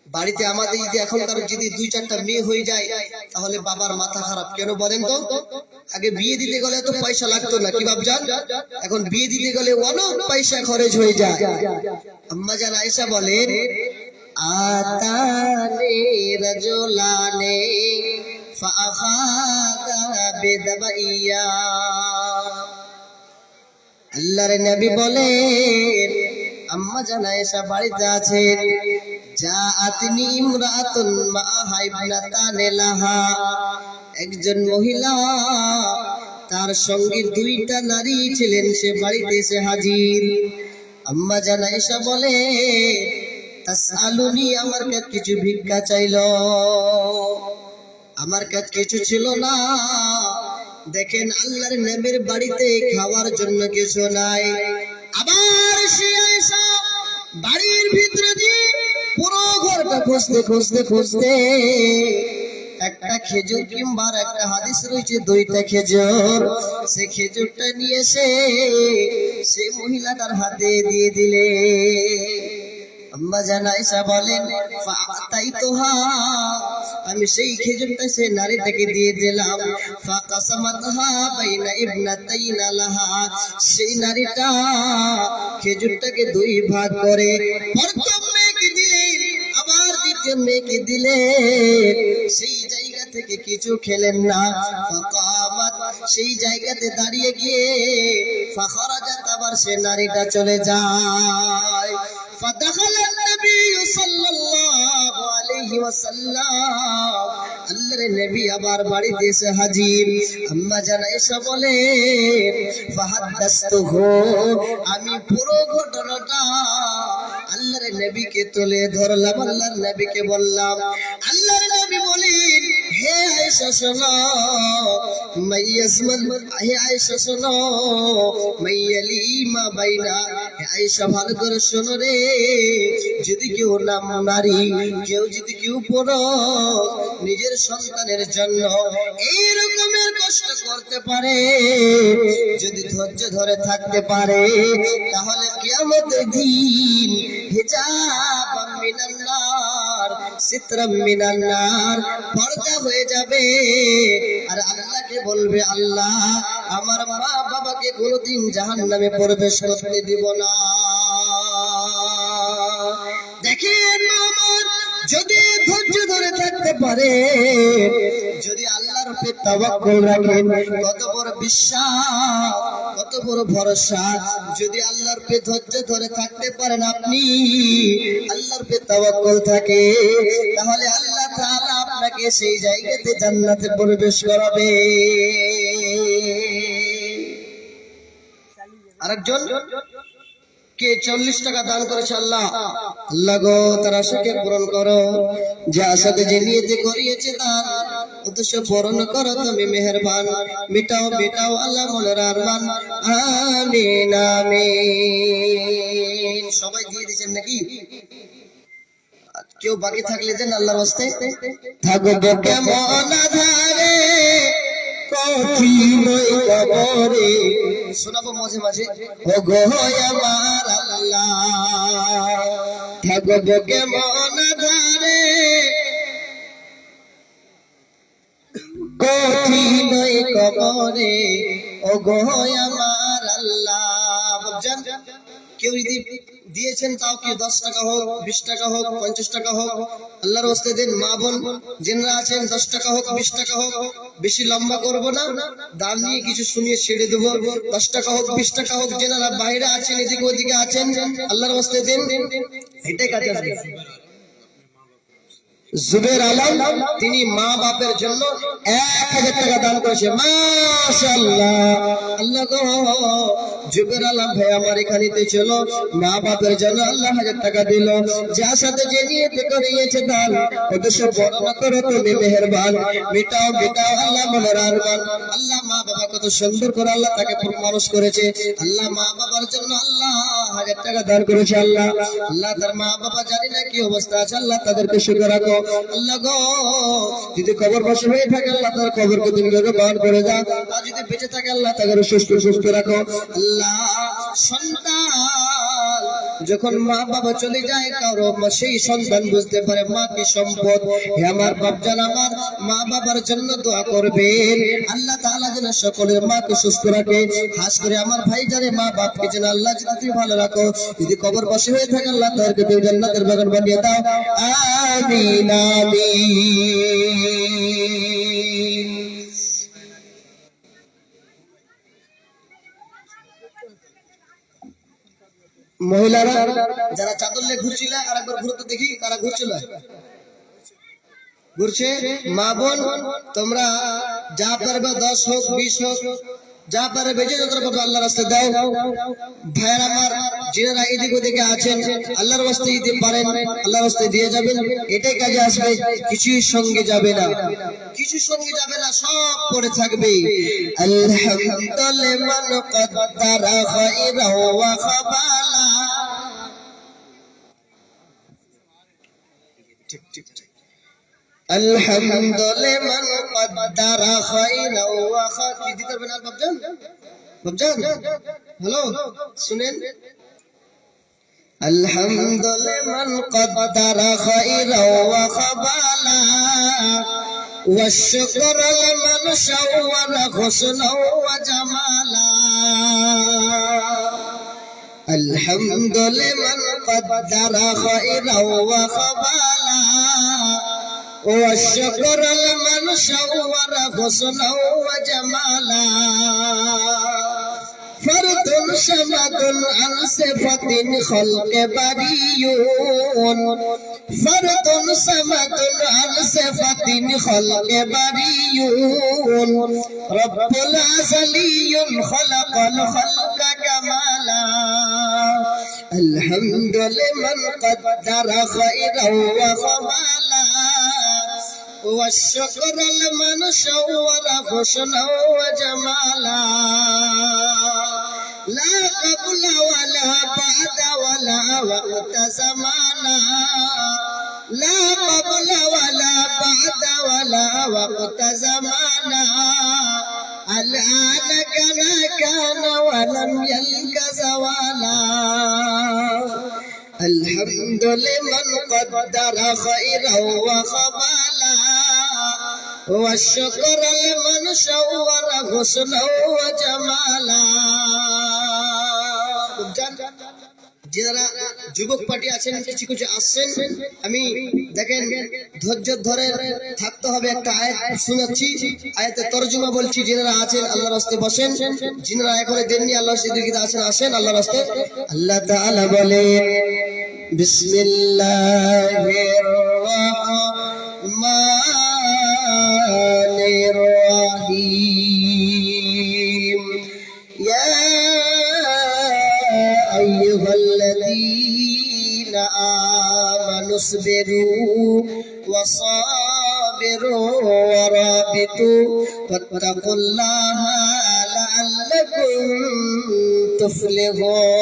বাড়িতে আমাদের যদি এখনকার যদি 2-4টা মেয়ে হয়ে যায়, তাহলে বাবার মাথা খারাপ। কেন বলেন তো? আগে বিয়ে দিতে গেলে তো পয়সা লাগতো না, কি ভাবজান? এখন বিয়ে দিতে গেলে অনেক পয়সা খরচ হয়ে যায়। আম্মা জান আয়েশা বলেন, আতানে রাজুলানে ফাআখাদা বিদাবাইয়া। আল্লাহর নবী বলেন, আম্মা জান আয়েশা বাড়িতে আছেন, জাআতনি ইমরাতুন মাআহা ইবনাতান লাহা। একজন মহিলা, তার সঙ্গে 2টা নারী ছিলেন, সে বাড়িতে এসে হাজির। আম্মা জান আয়েশা বলে, তাসআলুনি, আমার কাছে কিছু ভিক্ষা চাইলো, আমার কাছে কিছু ছিল না। দেখেন, আল্লাহর নবীর বাড়িতে খাওয়ার জন্য কিছু নাই। আবার সে আয়েশা বাড়ির ভিতরে দিয়ে পুরো ঘরটা খুঁজতে খুঁজতে খুঁজতে একটা খেজুর, কিংবা একটা হাদিস রয়েছে 2টা খেজুর, সে খেজুরটা নিয়ে সে মহিলাটার হাতে দিয়ে দিলে। আম্মা জান আয়েশা বলেন, ফাআতাইতুহা, আমি সেই খেজুরটা সে নারীটাকে দিয়ে দিলাম। ফাকাসামাতহা বাইনা ইবনাতাইনা লাহা, সেই নারীটা খেজুরটাকে 2 ভাগ করে প্রথম মেয়েকে দিলেন, আবার দ্বিতীয় মেয়েকে দিলেন। সেই জায়গা থেকে কিছু খেলেন না। ফাকামাত, সেই জায়গাতে দাঁড়িয়ে গিয়ে ফাখরাজাত, আবার সে নারীটা চলে যায়। ফাদাখালান নবী সাল্লাল্লাহু আলাইহি ওয়াসাল্লাম, আল্লাহর নবী আবার বাড়িতে এসে হাজির। আম্মা জান আয়েশা বলে, ফাহাদাসতুহু, আমি পুরো ঘটনাটা আল্লাহর নবীকে তুলে ধরলাম, আল্লাহর নবীকে বললাম। আল্লাহর নবী বলেন, হে আয়েশা শোনো, মাইয়াসমান, হে আয়েশা শোনো, মাইয়ালি মা বাইনা, হে আয়েশা ভালো করে শোনো রে, যদি কেউ নারী, যদি কেউ পুরুষ নিজের সন্তানের জন্য এই রকমের কষ্ট করতে পারে, যদি ধৈর্য ধরে থাকতে পারে, তাহলে কিয়ামতের দিন হিজাবাম মিনান নার, সিতরাম মিনান নার, পর্দা হয়ে যাবে। আর আল্লাহকে বলবে, আল্লাহ, আমার মা বাবাকে কোনোদিন জাহান্নামে প্রবেশ করতে দিব না। দেখেন আমার, যদি ধৈর্য ধরে থাকতে পারে, যদি আল্লাহর উপর তাওয়াক্কুল রাখেন, কত বড় বিশ্বাস, কত বড় ভরসা। যদি আল্লাহর উপর ধৈর্য ধরে থাকতে পারেন আপনি, আল্লাহর উপর তাওয়াক্কুল থাকে, তাহলে আল্লাহ তাআলা আপনাকে সেই জায়গাতে জান্নাতে প্রবেশ করাবে। আরেকজন কে 40 টাকা দান করেছে, আল্লাহ, আল্লাহ গো, তার আশাকে পূরণ করো, যে আশাকে যে নিয়তে করিয়েছে দান, উদ্দেশ্য পূরণ করো, তুমি মেহেরবান। মিটাও মিটাও আল্লাহ মনের আরমান। আমিন আমিন। সবাই দিয়ে দিয়েছেন নাকি? কেউ বাকি থাকলে দেন আল্লাহর রাস্তায়। থাকবো কেমন আধারে, কঠিন কবরে, শোনাবো মাঝে মাঝে, ও গো আমার আল্লাহ, থাকবো কেমন আধারে, কঠিন কবরে, ও গো আমার আল্লাহ। বুঝছেন? কেউ যদি দিয়েছেন, তাও কি 10 টাকা হোক, 20 টাকা হোক, 50 টাকা হোক, আল্লাহর রাস্তায় দেন। মা বোন যেনারা আছেন, 10 টাকা হোক, 20 টাকা হোক, বেশি লম্বা করব না, দাম নিয়ে কিছু শুনিয়ে ছেড়ে দেবো। 10 টাকা হোক, 20 টাকা হোক, যেনারা বাইরে আছেন, এদিকে ওদিকে আছেন, আল্লাহর রাস্তায় দেন। এটাই কাজে আসবে। জুবের আলম তিনি মা বাপের জন্য 1000 টাকা দান করেছে। মাশাআল্লাহ, আল্লাহ গো, জুবের আলম ভাই আমার এখানেতে চলো, মা বাপের জন্য আল্লাহ 1000 টাকা দিল। যার সাথে যে নিয়তে করিয়েছে দান, উদ্দেশ্য বর্ণনা করো তুমি মেহেরবান, মিটাও মিটাও আল্লাহ মনের আরমান। আল্লাহ মা বাবা কত সুন্দর করে আল্লাহ তাকে মানুষ করেছে। আল্লাহ মা বাবার জন্য আল্লাহ 1000 টাকা দান করেছে। আল্লাহ আল্লাহ তার মা বাবা জানি না কি অবস্থা আছে, আল্লাহ তাদেরকে সুখে রাখো। আল্লাহ গো, যদি কবর বসে হয়ে থাকে আল্লাহ তার কবরকে তুমি বান করে দাও, আর যদি বেঁচে থাকে আল্লাহ তাকে সুস্থ সুস্থ রাখো। আল্লাহ সন্তান যখন মা বাবা চলে যায় কারো, সেই সন্তান বুঝতে পারে মা কি সম্পদ। হে আমার বাপজান, আমার মা বাবার জন্য দোয়া করবেন, আল্লাহ তাআলা যেন সকলের মাকে সুস্থ রাখে। খাস করে আমার ভাই জানে মা বাপকে যেন আল্লাহ যদি তুমি ভালো রাখো, যদি কবর বসে হয়ে থাকে আল্লাহ তাদেরকে তুমি জান্নাতের বাগান বানিয়ে দাও। আমিন আমিন। মহিলারা যারা চাদর নিয়ে ঘুরছিল, আর একবার ঘুরতে দেখি তারা ঘুরছিল, ঘুরছে। মা বোন তোমরা যা পারবে 10 হোক 20 হোক যা পারে বেঁচে যত পারবে আল্লাহর রাস্তায় দাও। ভাইয়ের আমার যারা এদিক ওদিকে আছেন আল্লাহর রাস্তায় দিতে পারেন, আল্লাহর রাস্তায় দিয়ে যাবেন, এটাই কাজে আসবে। কিছুই সঙ্গে যাবে না, কিছু সঙ্গে যাবে না, সব পড়ে থাকবে। আলহামদুলিল্লাহ মান কদ্দারা খায়রা ওয়া খাবালা। ঠিক ঠিক ঠিক। আলহামদুলিল্লাহ মান কদ্দারা খায়রা ওয়া খাবালা। কি দিতে পারবেন আর বাপজান? বাপজান হ্যালো শুনেন। আলহামদুলিল্লাহ মান কদ্দারা খায়রা ওয়া খাবালা, والشكر لمن شور حسنا وجمالا. الحمد لمن قدر خيرا وخبالا، والشكر لمن شور حسنا وجمالا. فرد صمد عن صفة خلق بريون، فرد صمد عن صفة خلق بريون. رب العزلي خلق الخلق كمالا. الحمد لمن قدر خيرا وخمالا، والشكر لمن شور حسنا وجمالا. لا قبل ولا بعد ولا وقت زمانا، لا قبل ولا بعد ولا وقت زمانا. الآن كان ولم يلق زوالا. الحمد لمن قدر خيرا وخبالا، والشكر لمن شور حسنا وجمالا. যারা যুবক পার্টি আছেন কিছু কিছু আসছেন, আমি দেখেন ধৈর্য ধরে থাকতে হবে। একটা আয়াত শোনাচ্ছি, আয়াতের তরজমা বলছি। যারা আছেন আল্লাহর রাস্তায় বসেন, যারা এখনো দেননি আল্লাহর সিদ্দিকিতে আছেন আসেন আল্লাহর রাস্তায়। আল্লাহ তাআলা বলেন বিসমিল্লাহির রহমানির রহিম। ইয়া আইয়ুহাল্লাযীনা আমানু ইসবিরু ওয়া সাবিরু ওয়া রাবিতু ওয়াত্তাকুল্লাহা লাআল্লাকুম তুফলিহুন।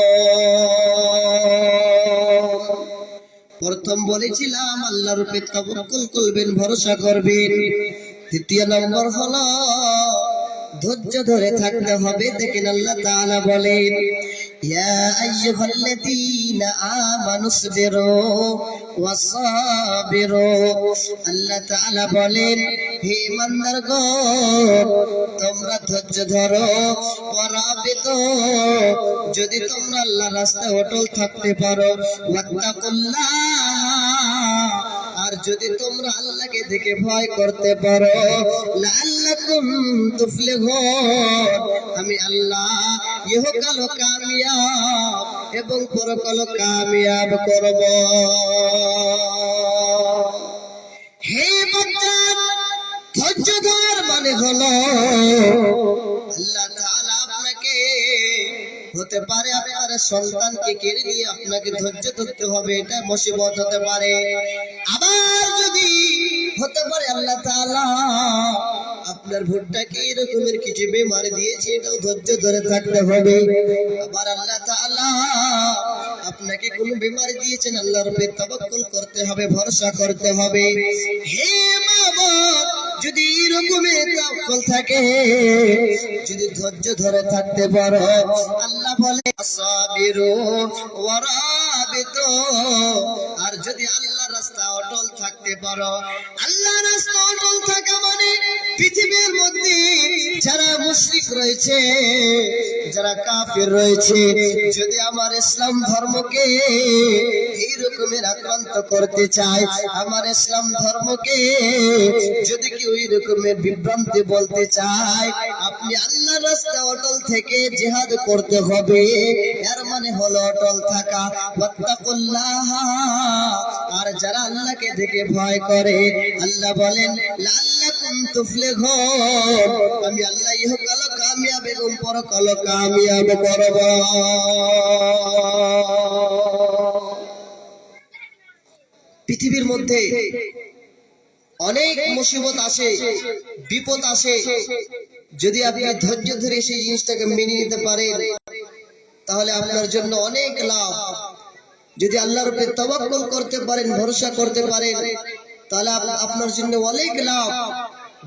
প্রথম বলেছিলাম আল্লাহর উপরে তাওয়াক্কুল করবেন, ভরসা করবেন। দ্বিতীয় নম্বর হলো ধৈর্য ধরে থাকতে হবে। দেখেন আল্লাহ তাআলা বলেন ইয়া আইয়ুহাল্লাযীনা আমানু ইসবিরু ওয়াস সাবিরু। আল্লাহ তাআলা বলেন হে ইমানদার গো, তোমরা ধৈর্য ধরো। ওয়া রাবিতু, যদি তোমরা আল্লাহর রাস্তায় অটল থাকতে পারো। ওয়াত্তাকুল্লাহ, আর যদি তোমরা আল্লাহকে দেখে ভয় করতে পারো। লাআল্লাকুম তুফলিহুন, আমি আল্লাহ ইহকাল কামিয়াব এবং পরকাল কামিয়াব করব। হে বাচ্চান, ধৈর্য ধরার মানে হলো আল্লাহ তাআলা আপনাকে, হতে পারে আপনার সন্তানকে কেড়ে নিয়ে আপনাকে ধৈর্য ধরতে হবে, এটা মুসিবত হতে পারে। আবার যদি হতে পারে আল্লাহ তাআলা আপনার ভুট্টাকে এরকমের কিছু বেমারি দিয়েছে, এটাও ধৈর্য ধরে থাকতে হবে। আবার আল্লাহ তাআলা আপনাকে কোন বেমারি দিয়েছেন, আল্লাহর উপরে তাওয়াক্কুল করতে হবে, ভরসা করতে হবে। হে বাবা, যদি এরকমের তাওয়াক্কুল থাকে, যদি ধৈর্য ধরে থাকতে পারো, আল্লাহ বলে সাবিরু ওয়া রাবিতু, আর যদি আল্লাহর রাস্তা অটল থাকতে পারো, আল্লাহর রাস্তা অটল থাকা মানে পৃথিবীর মধ্যে যারা মুশরিক রয়েছে, যারা কাফির রয়েছে, যদি আমার ইসলাম ধর্মকে এই রকমের আক্রান্ত করতে চায়, আমার ইসলাম ধর্মকে যদি কেউ এই রকমের বিভ্রান্তি বলতে চায়, আপনি আল্লাহর রাস্তা অটল থেকে জিহাদ করতে হবে। এর মানে হলো অটল থাকা। ওয়াত্তাকুল্লাহ, আর যারা আল্লাহকে দেখে ভয় করে, আল্লাহ বলেন লাআল্লাকুম তুফলিহুন, আমি আল্লাহ ইহকাল কামিয়াব এবং পরকাল কামিয়াব করব। পৃথিবীর মধ্যে অনেক মুসিবত আসে, বিপদ আসে, যদি আপনি ধৈর্য ধরে সেই জিনিসটাকে মেনে নিতে পারেন, তাহলে আপনার জন্য অনেক লাভ। যদি আল্লাহর উপরে তাওয়াক্কুল করতে পারেন, ভরসা করতে পারেন, তাহলে আপনার জন্য অনেক লাভ।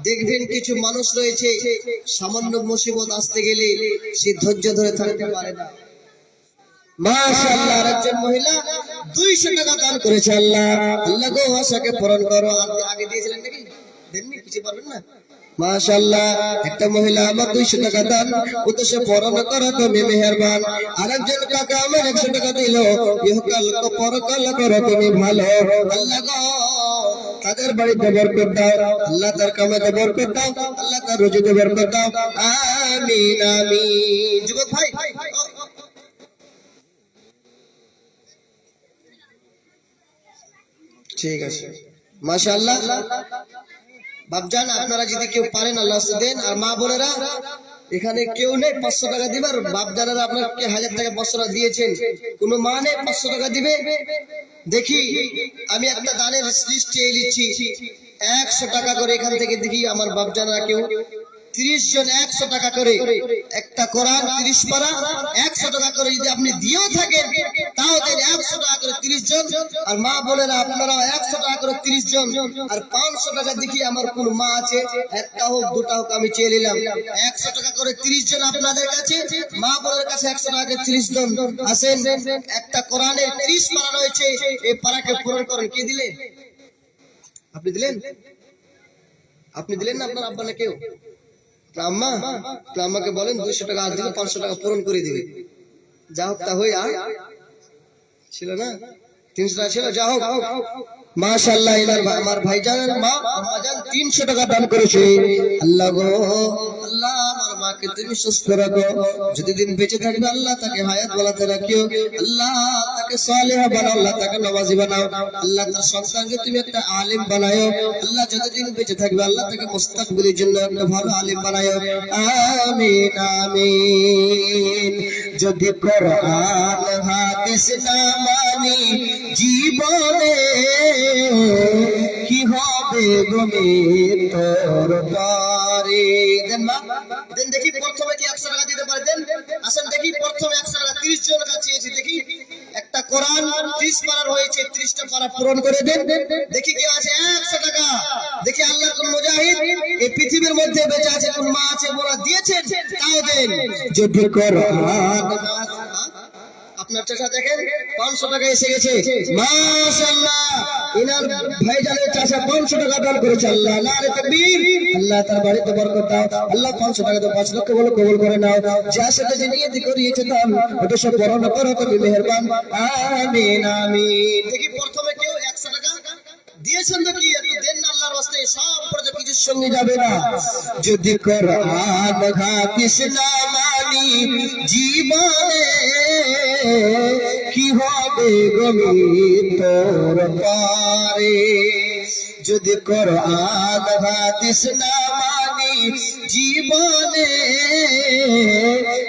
দেখবেন কিছু মানুষ রয়েছে, সামান্য মুসিবত আসতে গেলে সে ধৈর্য ধরে থাকতে পারে না। মাশাআল্লাহ, একজন মহিলা 200 টাকা দান করেছে। আল্লাহ আল্লাহ গো আশাকে পূরণ করো। আগে দিয়েছিলেন নাকি? দেননি? কিছু পারবেন না? মাশাআল্লাহ, একটা মহিলা আমার 200 টাকা দান উদ্দেশ্যে পূরণ করো, তুমি মেহেরবান। আরেকজন কাকা আমার 100 টাকা দিল, ইহকাল কো পরকাল করো তুমি ভালো। আল্লাহ গো তাদের বাড়িতে বরকত দাও, আল্লাহ তার কামাতে বরকত দাও, আল্লাহ তার রুজিতে বরকত দাও। আমিন আমিন। যুবক ভাই, ঠিক আছে, মাশাআল্লাহ। বাপজান, আপনারা যদি কেউ পারেন আল্লাহ দেন। আর মা বোনেরা, এখানে কেউ নেই 500 টাকা দিবার, বাপজানেরা আপনাকে 1000 টাকা 500 টাকা দিয়েছেন, কোনো মা নেই 500 টাকা দিবে? দেখি আমি একটা দানের লিস্ট চেয়ে নিচ্ছি, 100 টাকা করে এখান থেকে। দেখি আমার বাপজানেরা কেউ 30 জন 100 টাকা করে, একটা কোরআন 30 পারা 100 টাকা করে যদি আপনি দিয়েও থাকেন, তাও দেন 100 টাকা করে 30 জন। আর মা বোনেরা আপনারাও 100 টাকা করে 30 জন। আর 500 টাকা দেখি আমার কোন মা আছে, একটা হোক দুটা হোক, আমি চেয়ে নিলাম 100 টাকা করে 30 জন আপনাদের কাছে, মা বোনের কাছে 100 টাকা করে 30 জন আসেন। একটা কোরআনের 30 পারা রয়েছে, এই পারাকে পূরণ করেন। কে দিলেন? আপনি দিলেন? আপনি দিলেন না? আপনার আব্বা না কেউ? আম্মা, তো আমাকে বলেন 200 টাকা আজ দিলে 500 টাকা পূরণ করে দিবে। যা হোক তা হই, আর ছিল না 300 টাকা ছিল, যা হোক। মাশাআল্লাহ, আমার ভাইজানের মা আম্মাজান 300 টাকা দান করেছে। আল্লাহ গো আল্লাহ, আমার মাকে তুমি সুস্থ রাখো, যদি দিন বেঁচে থাকবে আল্লাহ তাকে হায়াত বাড়াতে রাখিও, আল্লাহ তাকে সালেহা বানাও, আল্লাহ তাকে নামাজি বানাও, আল্লাহ তার সন্তানকে তুমি একটা আলেম বানাও, আল্লাহ যতদিন বেঁচে থাকবে আল্লাহ তাকে মুস্তাকবিলের জন্য একটা ভালো আলেম বানাও। আমিন আমিন। যদি কোরআন হাদিস না মানি জীবনে, কি হবে গনে তোর তরে। দেন মা, দেন দেখি প্রথমে কি 100 টাকা দিতে পারে? দেন, আসেন দেখি প্রথমে 100 টাকা 30 জন কাছে চেয়েছি। দেখি একটা কোরআন 30 পারার হয়েছে, 30টা পারা পূরণ করে দেন। দেখি কি আছে 100 টাকা। দেখি আল্লাহর কোন মুজাহিদ এই পৃথিবীর মধ্যে বেঁচে আছে, কোন মা আছে বলা দিয়েছেন, তাও দেন। যদি কোরআন, আপনার চাচা দেখেন 500 টাকা এসে গেছে। মাশাআল্লাহ, ইনার ভাইজানের চাচা 500 টাকা দান করেছে। আল্লাহ নারে তাকবীর। আল্লাহ তার বাড়িতে বরকত দাও। আল্লাহ 500 টাকা তো 5 লক্ষ বলে কবুল করে নাও। যার সাথে যে নিয়ত করিয়েছে দান, ওটা সব পূরণ করো তুমি মেহেরবান। আমিন আমিন। দেখি প্রথমে কেউ 100 টাকা দিয়েছেন তো? কি একটু দেন না আল্লাহর ওয়াস্তে, সব পড়ে কিছুর সঙ্গে যাবে না। যদি কোরআন হাদিস না মানি জীবনে, কি হবে গমি তোর পারে। যদি কোরআন হাদিস না মানি জীবনে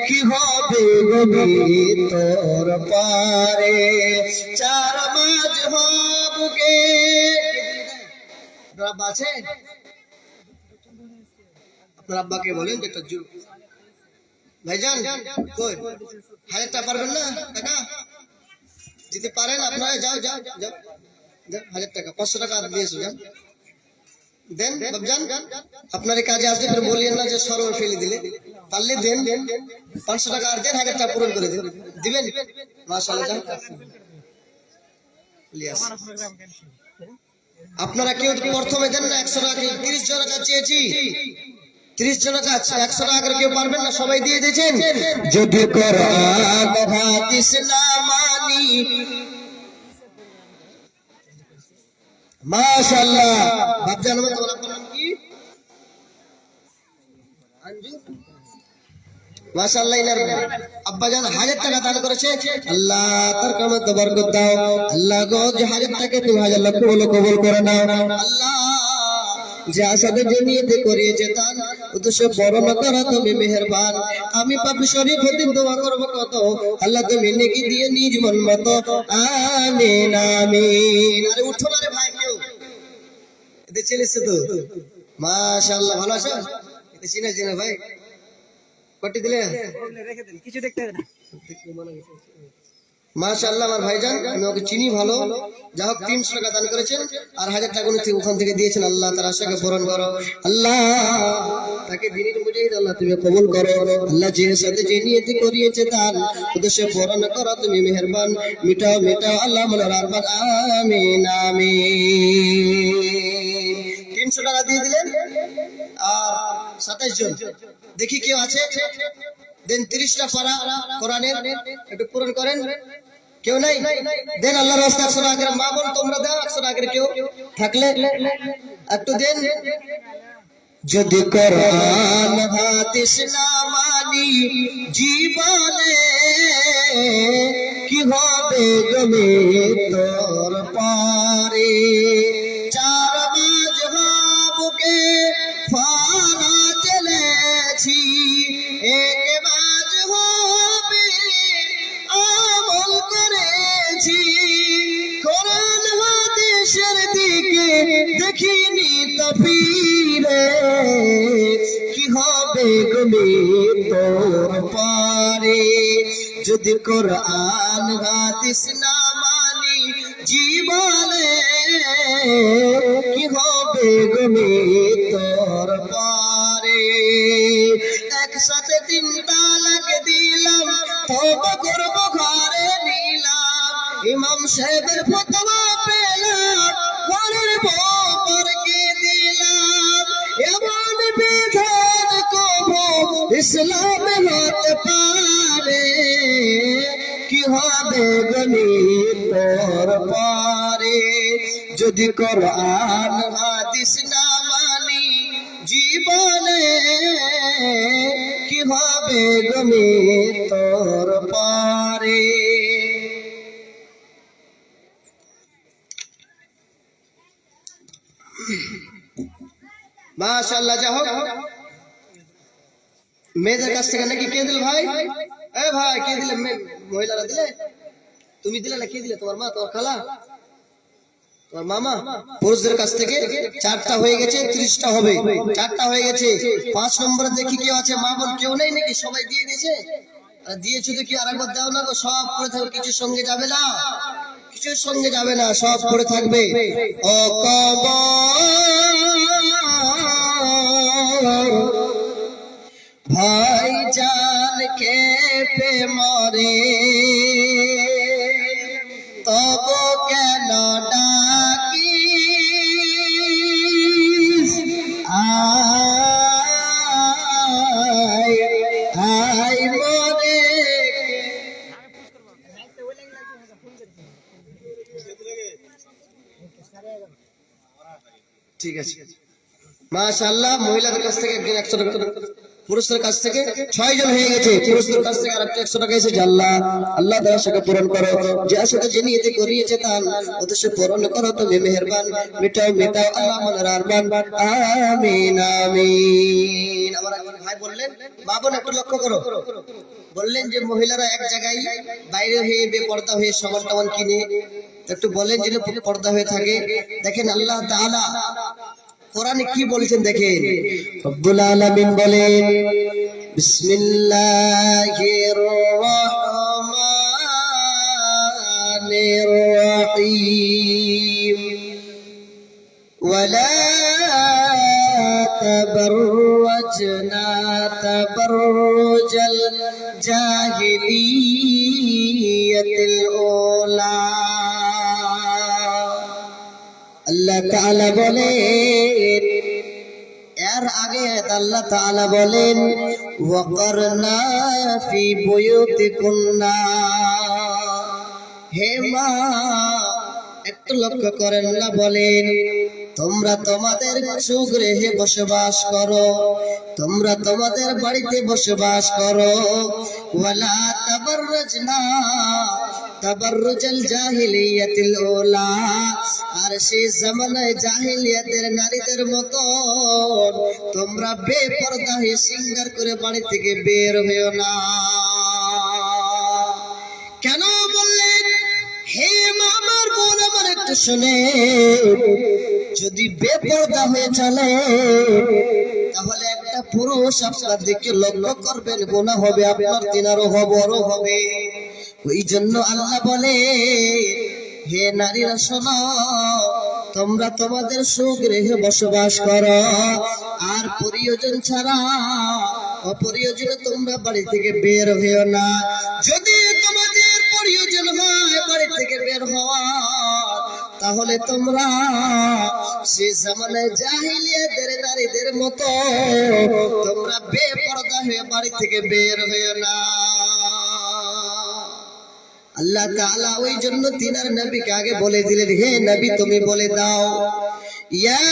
কি হবে গবি তোর পারে চার মাঝ হবকে আব্বা আছে আপনার আব্বাকে বলেন যে একটা ভাইজান কই 1000 টাকা পারবেন না টাকা দিতে পারেন আপনারা যাও যাও যাও 1000 টাকা 500 টাকা দিয়ে এসো যান দেন বাবজান আপনার কাজে আসবে ফির বলিয়েন না যে সরল ফেলে দিলে পারলে দেন 500 টাকা আর দেন 1000 টাকা পূরণ করে দেন দিবেন মাশাআল্লাহ যান লিয়াস আপনারা কেউ প্রথমে দেন না 100 টাকা 30 জন কাছে চেয়েছি 30 জন কাছে 100 টাকা করে কেউ পারবেন না সবাই দিয়ে দিয়েছেন যদি কোরআন হাদিস না মানি মাশাআল্লাহ বাপজান আমার তোমার নাম কি আঞ্জু মাশাআল্লাহ ইনার আব্বাজান 1000 টাকা দান করেছে আল্লাহ তার কামত বরকত দাও আল্লাহ গো যে 1000 টাকা তুমি 1000 লক্ষ কবুল করে নাও আল্লাহ যে আসাদে জমিয়েতে করিয়েছে দান উদ্দেশ্য পরম করা তুমি মেহেরবান আমি পাপী শরীফ হতে দোয়া করব কত আল্লাহ তুমি নেকি দিয়ে নিজ মন মতো আমিন আমিন আরে উঠো না রে ভাই কেউ এতে চলেছে তো মাশাআল্লাহ ভালো আছো এতে চিনা চিনা ভাই কটি দিলে রেখে দেন কিছু দেখতে হবে না মাশাআল্লাহ আমার ভাইজান আমি ওকে চিনি ভালো যা হোক 300 টাকা দান করেছেন আর 1000 টাকা উনি ওখান থেকে দিয়েছেন আল্লাহ তার আশাকে পূরণ করো আল্লাহ তাকে দিনের মুজাহিদ আল্লাহ তুমি কবুল করো আল্লাহ যে সাথে যে নিয়তি করিয়েছে দান উদ্দেশ্য পূরণ করো তুমি মেহেরবান মিটাও মিটাও আল্লাহ মনের আরমান আমিন আমিন 300 টাকা দিয়ে দিলেন আর 27 জন দেখি কেউ আছে দেন 30টা পারা কোরআনের একটু পূরণ করেন কেউ নাই দেন আল্লাহর রাস্তায় 100 টাকা করে মা বোন তোমরা দাও 100 টাকা করে কেউ থাকলে একটু দেন যদি কোরআন হাদিস না মানি জীবনে কি হবে গমে তোর পারে চার মাঝ বুকে ফানা চলেছি এক মাঝ হবে আমল করেছি কোরআন হাদিসের দিকে দেখিনি তো ফিরে কি হবে গমে তোর পারে যদি কোরআন হাদিস না মানি জীবনে কি হবে গমে তোর পারে একসাথে 3 তালাক দিলাম তওবা করব ঘরে নিলাম ইমাম সাহেবের ফতোয়া পেলাম ঘরের বউকে দিলাম এমন বিধান কবো ইসলাম হতে পারে কি হবে গনি তোর পারে যদি কোরআন হাদিস না মানি জীবনে কি হবে গনি তোর পারে মাশাআল্লাহ যা হোক মেয়েদের কাছ থেকে নাকি কে দিল ভাই এ ভাই কে দিলে মহিলারা দিলে তুমি দিলে না কে দিলে তোমার মা তোমার খালা তোমার মামা পুরুষদের কাছ থেকে 4টা হয়ে গেছে 30টা হবে 4টা হয়ে গেছে 5 নম্বরে দেখি কেউ আছে মা বোন কেউ নেই নাকি সবাই দিয়ে দিয়েছে আর দিয়েছো তো কি আরেকবার দাও না গো সব পড়ে থাকবে কিছু সঙ্গে যাবে না কিছু সঙ্গে যাবে না সব পড়ে থাকবে ও কবর ভাই জান কে পে মরে তব কেন ডাকিস আয় আয় মরে ঠিক আছে মাশাআল্লাহ মহিলাদের কাছ থেকে একদিন 100 টাকা পুরুষদের কাছ থেকে 6 জন হয়ে গেছে, পুরুষদের কাছ থেকে আরেকটা 100 টাকা এসেছে। আল্লাহ আল্লাহ তার আশাকে পূরণ করো, যে আশাকে যে নিয়তে করিয়েছে তার উদ্দেশ্য পূরণ করো তুমি মেহেরবান, মিটাও মিটাও আল্লাহ মনের আরমান, আমিন আমিন। আমার একজন ভাই বললেন, মা বোন একটু লক্ষ্য করো, বললেন যে মহিলারা এক জায়গায় বাইরে হয়ে বেপর্দা হয়ে সামান টামান কিনে, একটু বলেন যেন পর্দা হয়ে থাকে। দেখেন আল্লাহ তাআলা কোরআনে কি বলেছেন দেখেন, রব্বুল আলামিন বলেন বিসমিল্লাহির রহমানির রহিম ওয়ালা তাবাররাজনা তাবাররুজাল জাহিলিয়াতিল উলা। আল্লাহ তাআলা বলেন, এর আগে আল্লাহ তাআলা বলেন ওয়াকারনা ফি বুয়ুতিকুন্না, হে মা একটু লক্ষ্য করেন, না বলেন তোমরা তোমাদের সুগৃহে বসবাস করো, তোমরা তোমাদের বাড়িতে বসবাস করো। ওয়ালা তাবাররাজনা তাবাররুজাল জাহিলিয়াতিল উলা, আর সেই জামানায় জাহিলিয়াতের নারীদের মতো তোমরা বেপরদা হয়ে সিঙ্গার করে বাড়ি থেকে বের হয়েও না। কেন বললেন? হে আমার বোন আমার একটু শুনে, যদি বেপরদা হয়ে চলে তাহলে একটা পুরুষ আপনার দিকে লক্ষ্য করবেন, গুনাহ হবে আপনার, তিনারও বড় হবে। ওই জন্য আল্লাহ বলে, হে নারীরা শোনো, তোমরা তোমাদের সুগৃহে বসবাস করো, আর প্রয়োজন ছাড়া অপ্রয়োজনে তোমরা বাড়ি থেকে বের হইও না। যদি তোমাদের প্রয়োজন হয় বাড়ি থেকে বের হওয়া, তাহলে তোমরা সে জামানায় জাহিলিয়াতের নারীদের মতো তোমরা বেপরদা হয়ে বাড়ি থেকে বের হইও না। আল্লাহ তাআলা ওই জন্য তিনার নবীকে আগে বলে দিলেন, হে নবী তুমি বলে দাও, ইয়া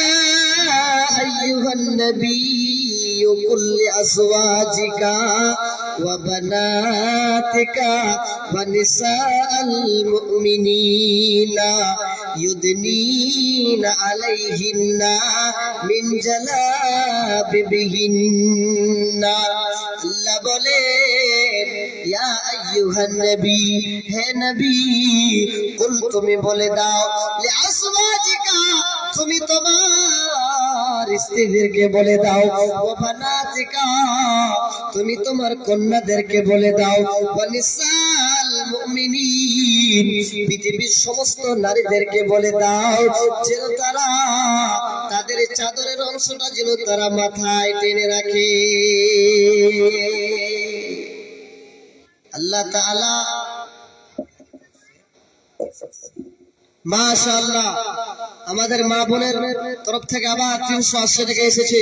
আইয়ুহান নবিয়্যু কুল লিআজওয়াজিকা ওয়া বানাতিকা ওয়া নিসাআল মুমিনিনা ইউদনিনা আলাইহিন্না মিন জালাবিবিহিন্না। আল্লাহ বলেন, ইয়া আইয়ুহান নবী, হে নবী, কুল তুমি বলে দাও, লিআজওয়াজিকা তুমি তোমার স্ত্রীদেরকে বলে দাও, ওয়া বানাতিকা তুমি তোমার কন্যাদেরকে বলে দাও, ওয়া নিসাল মুমিনিন পৃথিবীর সমস্ত নারীদেরকে বলে দাও, যেন তারা তাদের চাদরের অংশটা যেন তারা মাথায় টেনে রাখে। আল্লাহ তাআলা মাশাআল্লাহ আমাদের মা বোনের তরফ থেকে আবার 380 টাকা এসেছে।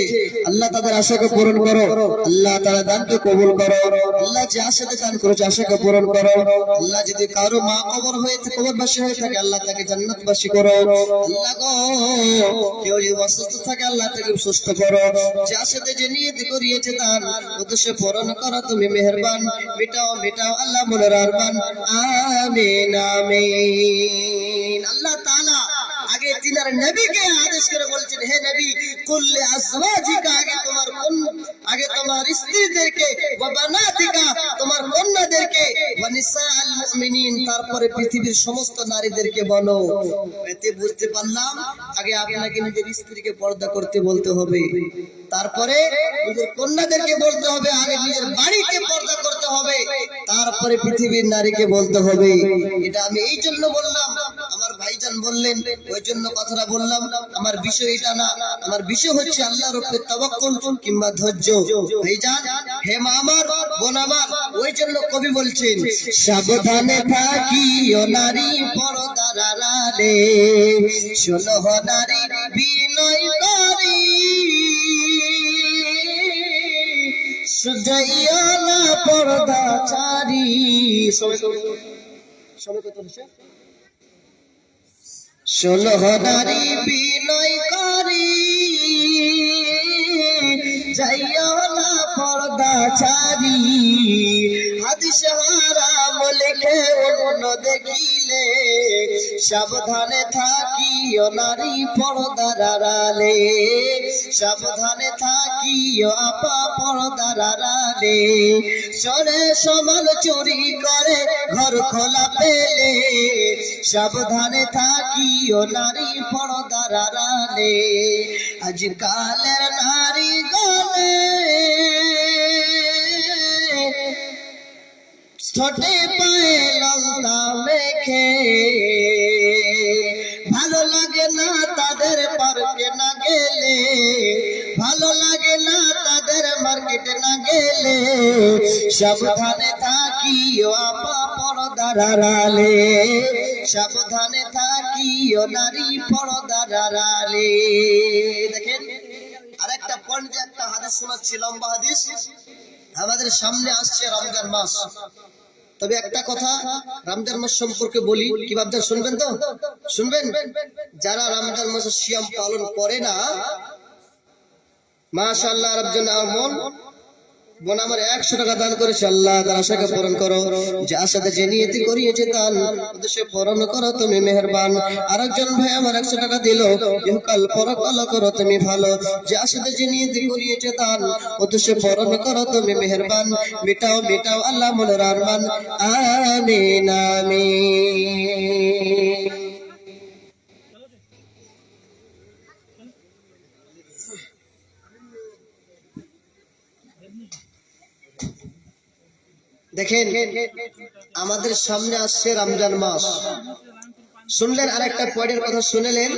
আল্লাহ তাদের আশাকে পূরণ করো, আল্লাহ তাআলা দানকে কবুল করো, আল্লাহ যে আশাতে দান করেছে আশাকে পূরণ করো। আল্লাহ যদি কারো মা কবরবাসী হয়ে থাকে আল্লাহ তাকে জান্নাতবাসী করো। আল্লাহ গো, কেউ যদি অসুস্থ থাকে আল্লাহ তাকে সুস্থ করো, যে আশাতে যে নিয়ত করিয়েছে তার উদ্দেশ্য পূরণ করো তুমি মেহেরবান, মিটাও মিটাও আল্লাহ মনের আরমান, আমিন আমিন। আল্লাহ তাআলা আগে তিনার নবীকে আদেশ করে বলছেন, হে নবী কুল্লি আজওয়াজিকা, আগে তোমার স্ত্রীদেরকে, ওয়া বানাতিকা তোমার কন্যাদেরকে, ওয়া নিসাআল মুমিনিন তারপরে পৃথিবীর সমস্ত নারীদেরকে বলো। এতে বুঝতে পারলাম আগে আপনাকে নিজের স্ত্রীকে পর্দা করতে বলতে হবে, তারপরে নিজের কন্যাদেরকে বলতে হবে, আগে নিজের বাড়িকে পর্দা করতে হবে, তারপরে পৃথিবীর নারীকে বলতে হবে। এটা আমি এই জন্য বললাম, আমার ভাইজান বললেন ওই জন্য কথাটা বললাম। আমার বিষয় এটা না, আমার বিষয় হচ্ছে আল্লাহর উপরে তাওয়াক্কুল কিংবা ধৈর্য। ভাইজান, হে মা আমার, বোন আমার, ওই জন্য কবি বলছেন, সাবধানে থাকিও নারী পর্দার আড়ালে, শোনো নারী বিনয় করি, সুজাইয়া না পর্দাচারী। শোনো নারী বিনয় করি, যাইও না পর্দা ছাড়ি হাদিস হারাম লেখে অন্য দেখিলে সাবধানে থাকিও নারী পর্দার আড়ালে সাবধানে থাকিও আপা পর্দার আড়ালে চরে সমান চুরি করে ঘর খোলা পেলে সাবধানে থাকিও নারী পর্দার আড়ালে আজকালের নারী গলে ছোটে পায়ে লঙ্কা মেখে ভালো লাগে না তাদের পার্কে না গেলে ভালো লাগে না তাদের মার্কেটে না গেলে সাবধানে থাকিও আপা পর্দার আড়ালে সাবধানে থাকিও নারী পর্দার আড়ালে দেখেন আরেকটা পয়েন্টে একটা হাদিস শোনাচ্ছি লম্বা হাদিস আমাদের সামনে আসছে রমজান মাস তবে একটা কথা রমজান মাস সম্পর্কে বলি কি ভাবছেন শুনবেন তো শুনবেন যারা রমজান মাসে সিয়াম পালন করে না মাশাআল্লাহ রব্বুল আলামিন বোন আমার 100 টাকা দান করেছে আল্লাহ তার আশাকে পূরণ করো যে আশাতে যে নিয়তি করিয়েছে দান উদ্দেশ্যে পূরণ করো তুমি মেহেরবান আরেকজন ভাই আমার 100 টাকা দিল ইহকাল পরকাল করো তুমি ভালো যে আশাতে যে নিয়তি করিয়েছে দান উদ্দেশ্যে পূরণ করো তুমি মেহেরবান মিটাও মিটাও আল্লাহ মনের আরমান আমিন আমিন দেখেন আমাদের সামনে আসছে রমজান মাস শুনলেন আরেকটা পয়েন্টের কথা শুনলেন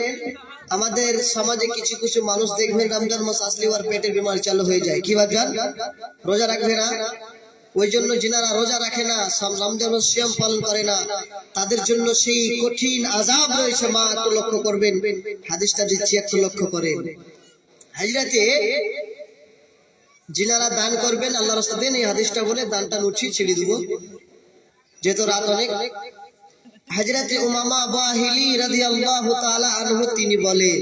আমাদের সমাজে কিছু কিছু মানুষ দেখবেন রমজান মাস আসলে আর পেটের বিমারি চালু হয়ে যায় কি ভাবছেন রোজা রাখবে না ওই জন্য যিনারা রোজা রাখে না রমজান মাস সিয়াম পালন করে না তাদের জন্য সেই কঠিন আযাব রয়েছে মা একটু লক্ষ্য করবেন হাদিসটা দিচ্ছি একটু লক্ষ্য করেন হাজরাতে যিনারা দান করবেন আল্লাহর রাস্তাতে এই হাদিসটা বলে দানটা উঠিয়ে ছেড়ে দিব যেহেতু রাত অনেক হযরত উমামা বাহিলি রাদিয়াল্লাহু তাআলা আনহু তিনি বলেন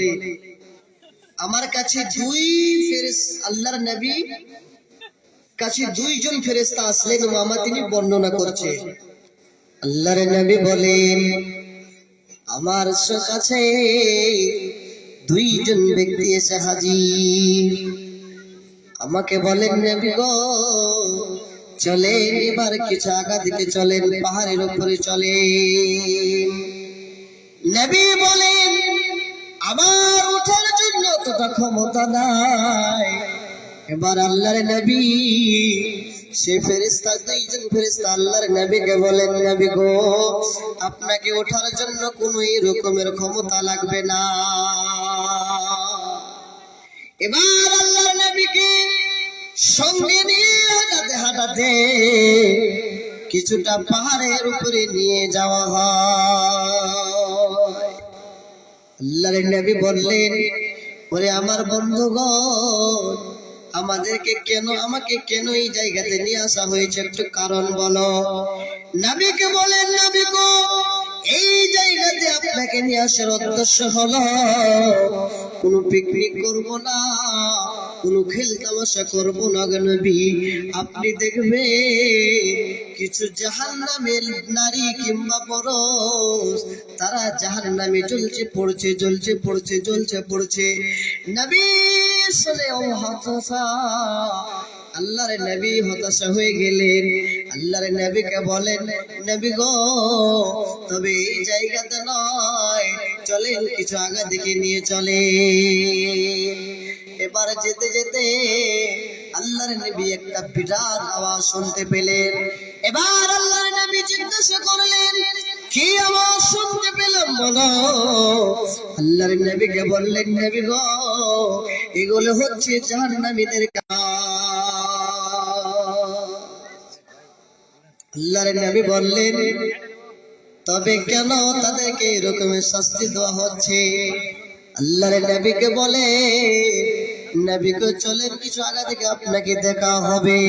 আমার কাছে দুই ফেরেশতা আল্লাহর নবী কাছে দুইজন ফেরেশতা আসলেন উমামা তিনি বর্ণনা করছে আল্লাহর নবী বলেন আমার কাছে দুইজন ব্যক্তি এসে হাজির আমাকে বলেন নবী গো চলেন এবার কিছু আগা দিকে চলেন পাহাড়ের উপরে চলেন নবী বলেন আমার ওঠার জন্য ততটা ক্ষমতা নাই এবার আল্লাহর নবী সে ফেরেশতা দুইজন ফেরেশতা আল্লাহর নবীকে বলেন নবী গো আপনাকে ওঠার জন্য কোনো এই রকমের ক্ষমতা লাগবে না এবার আল্লাহর নবীকে সঙ্গে নিয়ে হাঁটাতে হাঁটাতে কিছুটা পাহাড়ের উপরে নিয়ে যাওয়া হয় আল্লাহর নবী বললেন ওরে আমার বন্ধুগণ আমাকে কেন এই জায়গাতে নিয়ে আসা হয়েছে একটু কারণ বলো নবীকে বলেন নবী গো এই জায়গাতে আপনাকে নিয়ে আসার উদ্দেশ্য হলো কোনো পিকনিক করব না কোনো খেল তামাশা করব না নবী আপনি দেখবে কিছু জাহান্নামের নারী কিংবা পুরুষ তারা জাহান্নামে জ্বলছে পড়ছে নবী শুনে ও হতাশা আল্লাহর নবী হতাশা হয়ে গেলেন আল্লাহর নবীকে বলেন নবী গো তবে এই জায়গাতে নয় চলেন কিছু আগা দিকে নিয়ে চলে এবার যেতে যেতে আল্লাহর নবী একটা বিরাট আওয়াজ শুনতে পেলেন এবার আল্লাহর নবী জিজ্ঞাসা করলেন কি আওয়াজ শুনতে পেলাম বলো আল্লাহর নবীকে বললেন নবী গো এগুলো হচ্ছে জাহান্নামীদের আল্লাহর নবী বললেন তবে কেন তাদেরকে এরকমের শাস্তি দেওয়া হচ্ছে আল্লাহর নবীকে বলে নবীকে চলেন কিছু আগা থেকে আপনাকে দেখা হবে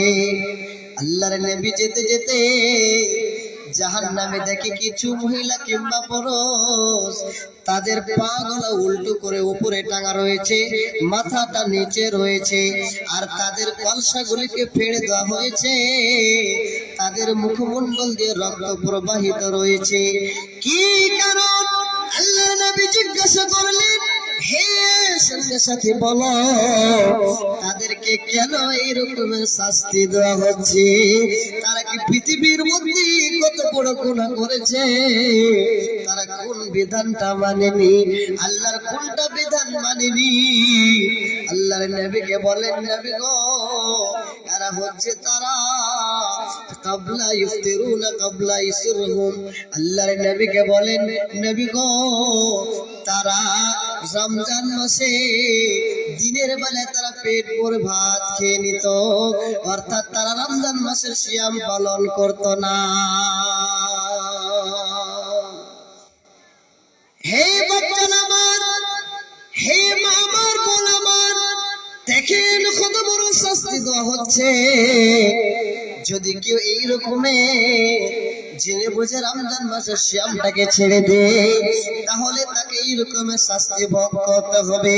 আল্লাহর নবী যেতে যেতে জাহান্নামে দেখি কিছু মহিলা কিংবা পুরুষ তাদের পা গুলো উল্টো করে উপরে টাঙা রয়েছে, মাথাটা নিচে রয়েছে, আর তাদের কলসাগুলিকে ফেড়ে দেওয়া হয়েছে, তাদের মুখমণ্ডল দিয়ে রক্ত প্রবাহিত রয়েছে। কি কারণ? আল্লাহ নবী জিজ্ঞাসা করলেন, হে সঙ্গে সাথে বলো তাদেরকে কেন এইরকমের শাস্তি দেওয়া হচ্ছে? তারা কি পৃথিবীর মধ্যে কত বড় গুনাহ করেছে? তারা কোন বিধানটা মানেনি? আল্লাহর কোনটা বিধান মানেনি? আল্লাহর নবীকে বলেন, নবী গো, তারা হচ্ছে তারা কাবলা ইফতিরুনা কাবলা ইসরহুম। আল্লাহর নবীকে বলেন, নবী গো, তারা রমজান মাসে দিনের বেলায় তারা পেট ভরে ভাত খেয়ে নিত, অর্থাৎ তারা রমজান মাসের সিয়াম পালন করত না। হে বাচ্চান আমার, হে মা আমার, বোন আমার, দেখেন কত বড় শাস্তি দেওয়া হচ্ছে। যদি কেউ এই রকমে জেনে বুঝে রমজান মাসের সিয়ামটাকে ছেড়ে দেয়, তাহলে তাকে এই রকমের শাস্তি ভোগ করতে হবে।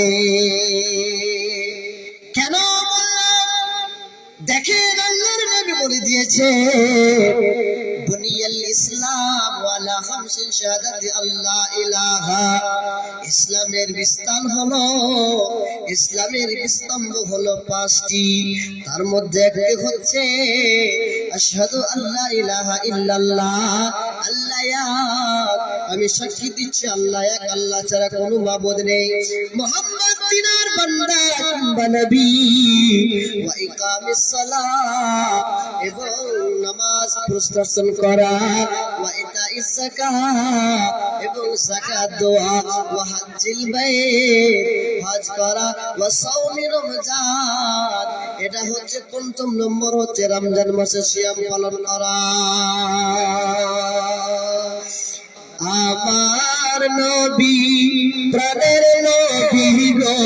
কেন বললাম? দেখেন আল্লাহর নবী বলে দিয়েছে, বুনিয়াল ইসলাম ওয়ালা খামসিন শাহাদাতি আল্লাহ ইলাহা। ইসলামের বিস্তার হলো, ইসলামের স্তম্ভ হলো 5টি। তার মধ্যে একটি হচ্ছে আশহাদু আল্লা ইলাহা ইল্লাল্লাহ, আল্লাহ এক, আমি সাক্ষী দিচ্ছি আল্লাহ এক, আল্লাহ ছাড়া কোনো মাবুদ নেই, মুহাম্মদ তিনার বান্দা কিংবা নবী। ওয়া ইকামিস সালাহ, এবং নামাজ প্রস্তাবন করা, ওয়া ইতাইজ যাকাত, এবং যাকাত দেওয়া, ওয়া হজ্জিল বাইত, হজ করা, ওয়া সাওমি রমজান, এটা হচ্ছে 5ম নম্বর, হচ্ছে রমজান মাসে সিয়াম পালন করা। আমার নবী প্রাণের নবী গো,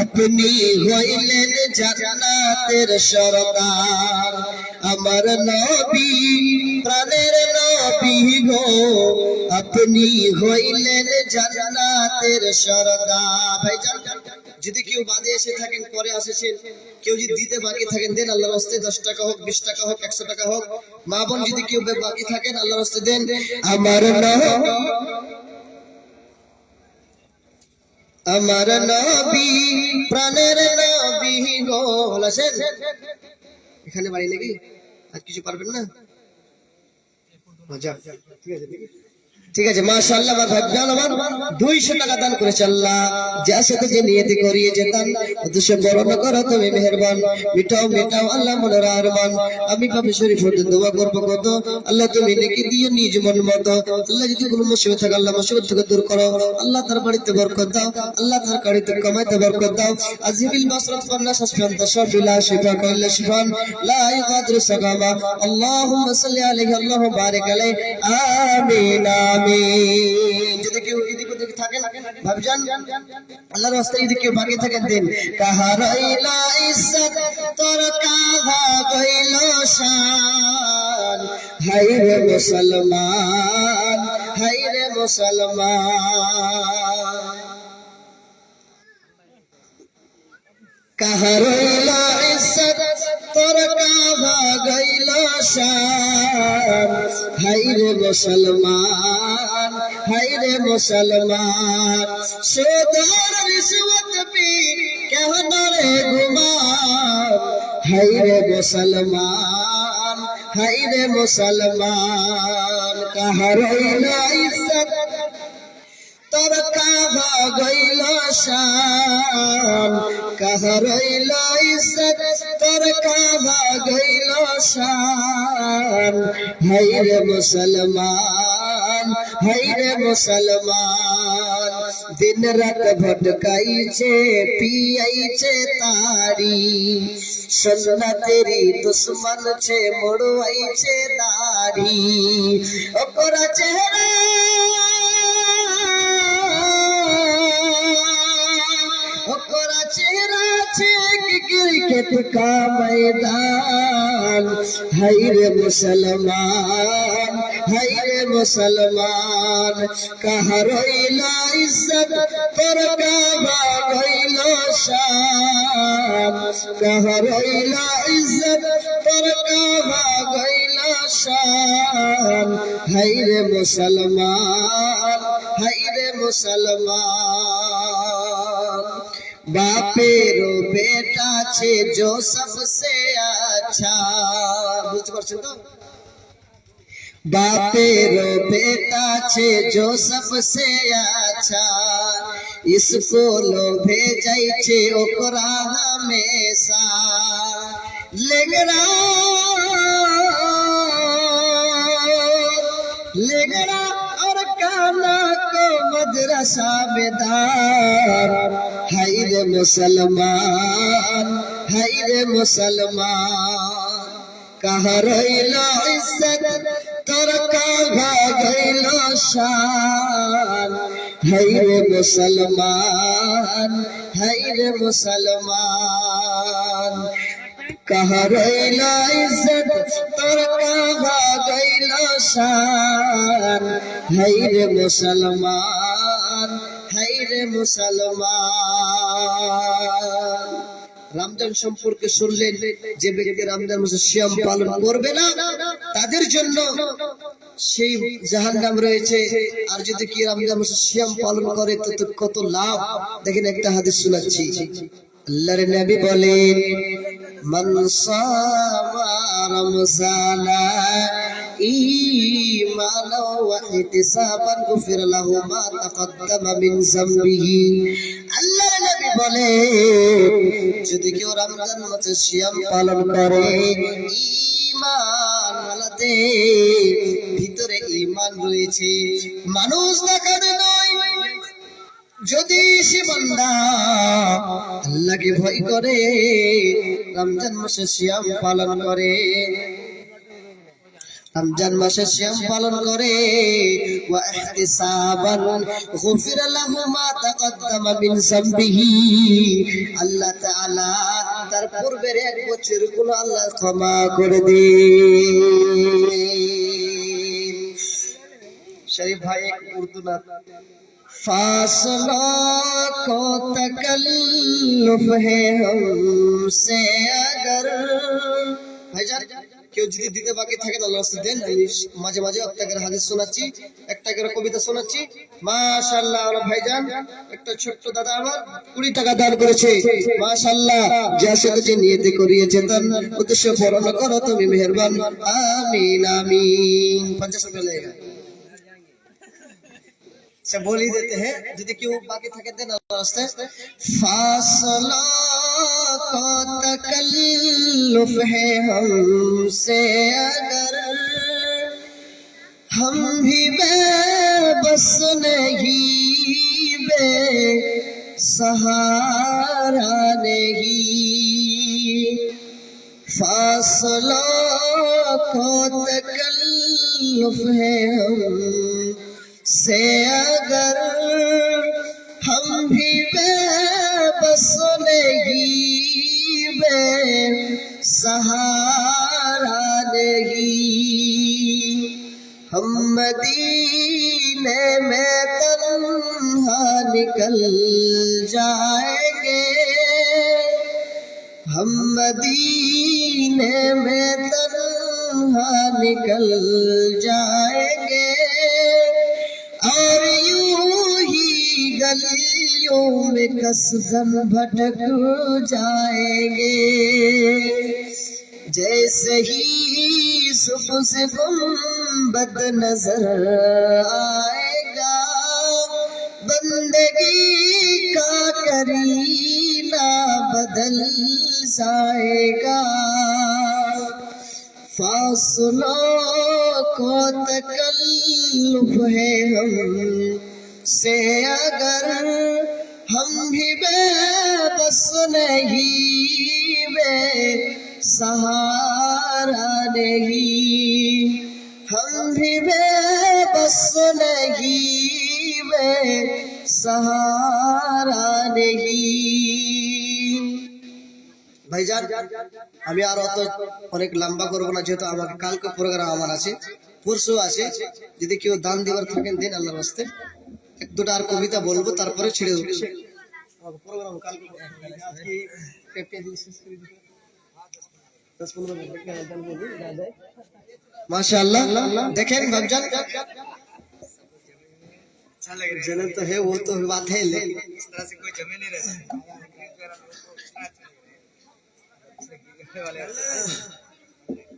আপনি হইলেন জান্নাতের সরদার। আমার নবী প্রাণের নবী গো, আপনি হইলেন জান্নাতের সরদার। ভাইজান, যদি কেউ বাদে এসে থাকেন, পরে আসেছেন, কেউ যদি দিতে বাকি থাকেন দেন, আল্লাহর রাস্তে 10 টাকা হোক, 20 টাকা হোক, 100 টাকা হোক। মা বোন যদি কেউ বাকি থাকেন, আল্লাহর রাস্তে দেন। আমার নবী প্রাণের নবী গো, বলেছেন এখানে বাড়ি নাকি? আর কিছু পারবেন না? মজা, ঠিক আছে, ঠিক আছে, মাশাআল্লাহ। আমার ভাইজান আমার 200 টাকা দান করেছে। আল্লাহ যার সাথে যে নিয়তি করিয়ে যেতাম উদ্দেশ্য বরণ করো তুমি মেহেরবান, মিটাও মিটাও আল্লাহ মনের আরমান। আমি পাপী শরীফ হতে দোয়া করবো কত, আল্লাহ তুমি নেকি দিয়ে নিজ মন মতো। আল্লাহ যদি কোনো মুসিবত থাকে আল্লাহ মুসিবত থেকে দূর করো, আল্লাহ তার বাড়িতে বরকত দাও, আল্লাহ তার গাড়িতে কামাইতে বরকত দাও। আজিবিল মাসরাত ফান্না সাসফান তাশবিলা শিফা কুল্লি শিফান লা ইগাদিরু সাকামা। আল্লাহুম্মা সাল্লি আলাইহি আল্লাহুম্মা বারিক আলাইহি, আমিন আমিন। যদি কেউ এদিক ওদিক থাকেন ভাবজান, আল্লাহর রাস্তায় যদি কেউ বাকি থাকেন দেন। কাহারাইল ইজ্জত তোর কাহা গইল শান, হাই রে মুসলমান, হাই রে মুসলমান। কাহারাইল ইজ্জত তোর কাহা গইল শান, হাই রে মুসলমান, হাই রে মুসলমান। সুদর রিশওয়াত পে কেন রে গুমান, হাই রে মুসলমান, হাই রে মুসলমান। কাহারাইল ইজ্জত তোর কাহা গইল শান, কাহারাইল ইজ্জত তোর কাহা গইল শান, হাই রে মুসলমান, হাই রে মুসলমান। দিন রাত ভটকাইছে পিয়াইছে তারি, সুন্নাত তেরি দুশ্মন ছে মোড়াইছে দাড়ি। ওকরা চেহারা क्रिकेट का मैदान, হাইরে মুসলমান, হাইরে মুসলমান, কাহার হইল ইজ্জত তোর কাবা হইল শান, কাহার হইল ইজ্জত তোর কাবা হইল শান, হাইরে মুসলমান, হাইরে মুসলমান। বাপেরও বেটা আছে जो सबसे अच्छा, বুঝতে পারছেন তো? बापेरो बेटा छे जो सबसे अच्छा, इसको लोभे जाई छे ओकरा हमेशा। लेगड़ा लेगड़ा और काना को मदरसा में दार, हाय रे मुसलमान, हाय रे मुसलमान, कहाँ रहिला इज्जत तोर कागा गइलो शान, हाय रे मुसलमान, हाय रे मुसलमान, कहाँ रहिला इज्जत तोर कागा गइलो शान, हाय रे मुसलमान, हाय रे मुसलमान। রমজান সম্পর্কে শুনলেন, যে ব্যক্তি রমজান মাসে সিয়াম পালন করবে না তাদের জন্য সেই জাহান্নাম রয়েছে, আর যদি কি রমজান মাসে সিয়াম পালন করে তো কত লাভ। দেখেন একটা হাদিস শোনাচ্ছি, আল্লাহর নবী বলেন, মান সামা রমজানা ঈমানাও ওয়া ইহতিসাবান গুফির লাহু মা তাকদ্দামা মিন যামবিহি। আল্লাহর নবী বলেন, যদি কেউ রমজান মাসে সিয়াম পালন করে, ঈমান ওয়ালাতে ভিতরে ঈমান রয়েছে, মানুষ দেখানো নয়, যদি সে বান্দা আল্লাহকে ভয় করে রমজান মাসে সিয়াম পালন করে, রমজান মাসে সিয়াম পালন করে, ওয়া ইহতিসাবান গুফিরা লাহু মা তাকদ্দামা মিন যামবিহি, আল্লাহ তাআলা তার পূর্বের এক বছর গুনাহ আল্লাহ ক্ষমা করে দেন। শরীফ ভাই এক উর্দু না, फासलों को तकल्लुफ है हमसे अगर, ভাইজান কেউ যদি দিতে বাকি থাকে না আল্লাহ দেন। আমি মাঝে মাঝে একটা করে হাদিস শোনাচ্ছি, একটা করে কবিতা শোনাচ্ছি। মাশাআল্লাহ আমার ভাইজান একটা ছোট্ট দাদা আমার 20 টাকা দান করেছে, মাশাআল্লাহ, যার সাথে যে নিয়তে করিয়েছে তার উদ্দেশ্য পূরণ করো তুমি মেহেরবান, আমিন আমিন। 50 টাকা লেগা से बोल ही देते हैं, यदि क्यों बाकी थके देना वास्ते। फासला को तकल्लुफ है हमसे अगर, हम भी बेबस नहीं, बेसहारा नहीं, फासला को तकल्लुफ है हम से अगर, हम भी बेबस नहीं, बेसहारा नहीं, हम मदीने में तन्हा निकल जाएंगे, हम मदीने में तन्हा निकल जाएंगे, और यूं ही गलियों में कसदम भटक जाएंगे, जैसे ही सुबह से गुंबद नजर आएगा, बंदगी का करीना बदल जाएगा, फासलों को तकल्लुफ है हम से अगर, हम भी बेबस नहीं, बेसहारा नहीं, हम भी बेबस नहीं, बेसहारा नहीं। ভাইজান আমি আর অত অনেক লম্বা করবো না, যেহেতু আমাকে কালকে প্রোগ্রাম আমার আছে, পরশু আছে। যদি কেউ দান দিবার থাকেন দেন আল্লাহর রাস্তায়। এক দুটো আর কবিতা বলবো, তারপরে ছেড়ে দেবো। প্রোগ্রাম কালকে माशाअल्लाह। देखें भाईजान जन्नत तो है, वो तो बात है, लेकिन इस तरह से कोई जमे नहीं रहता।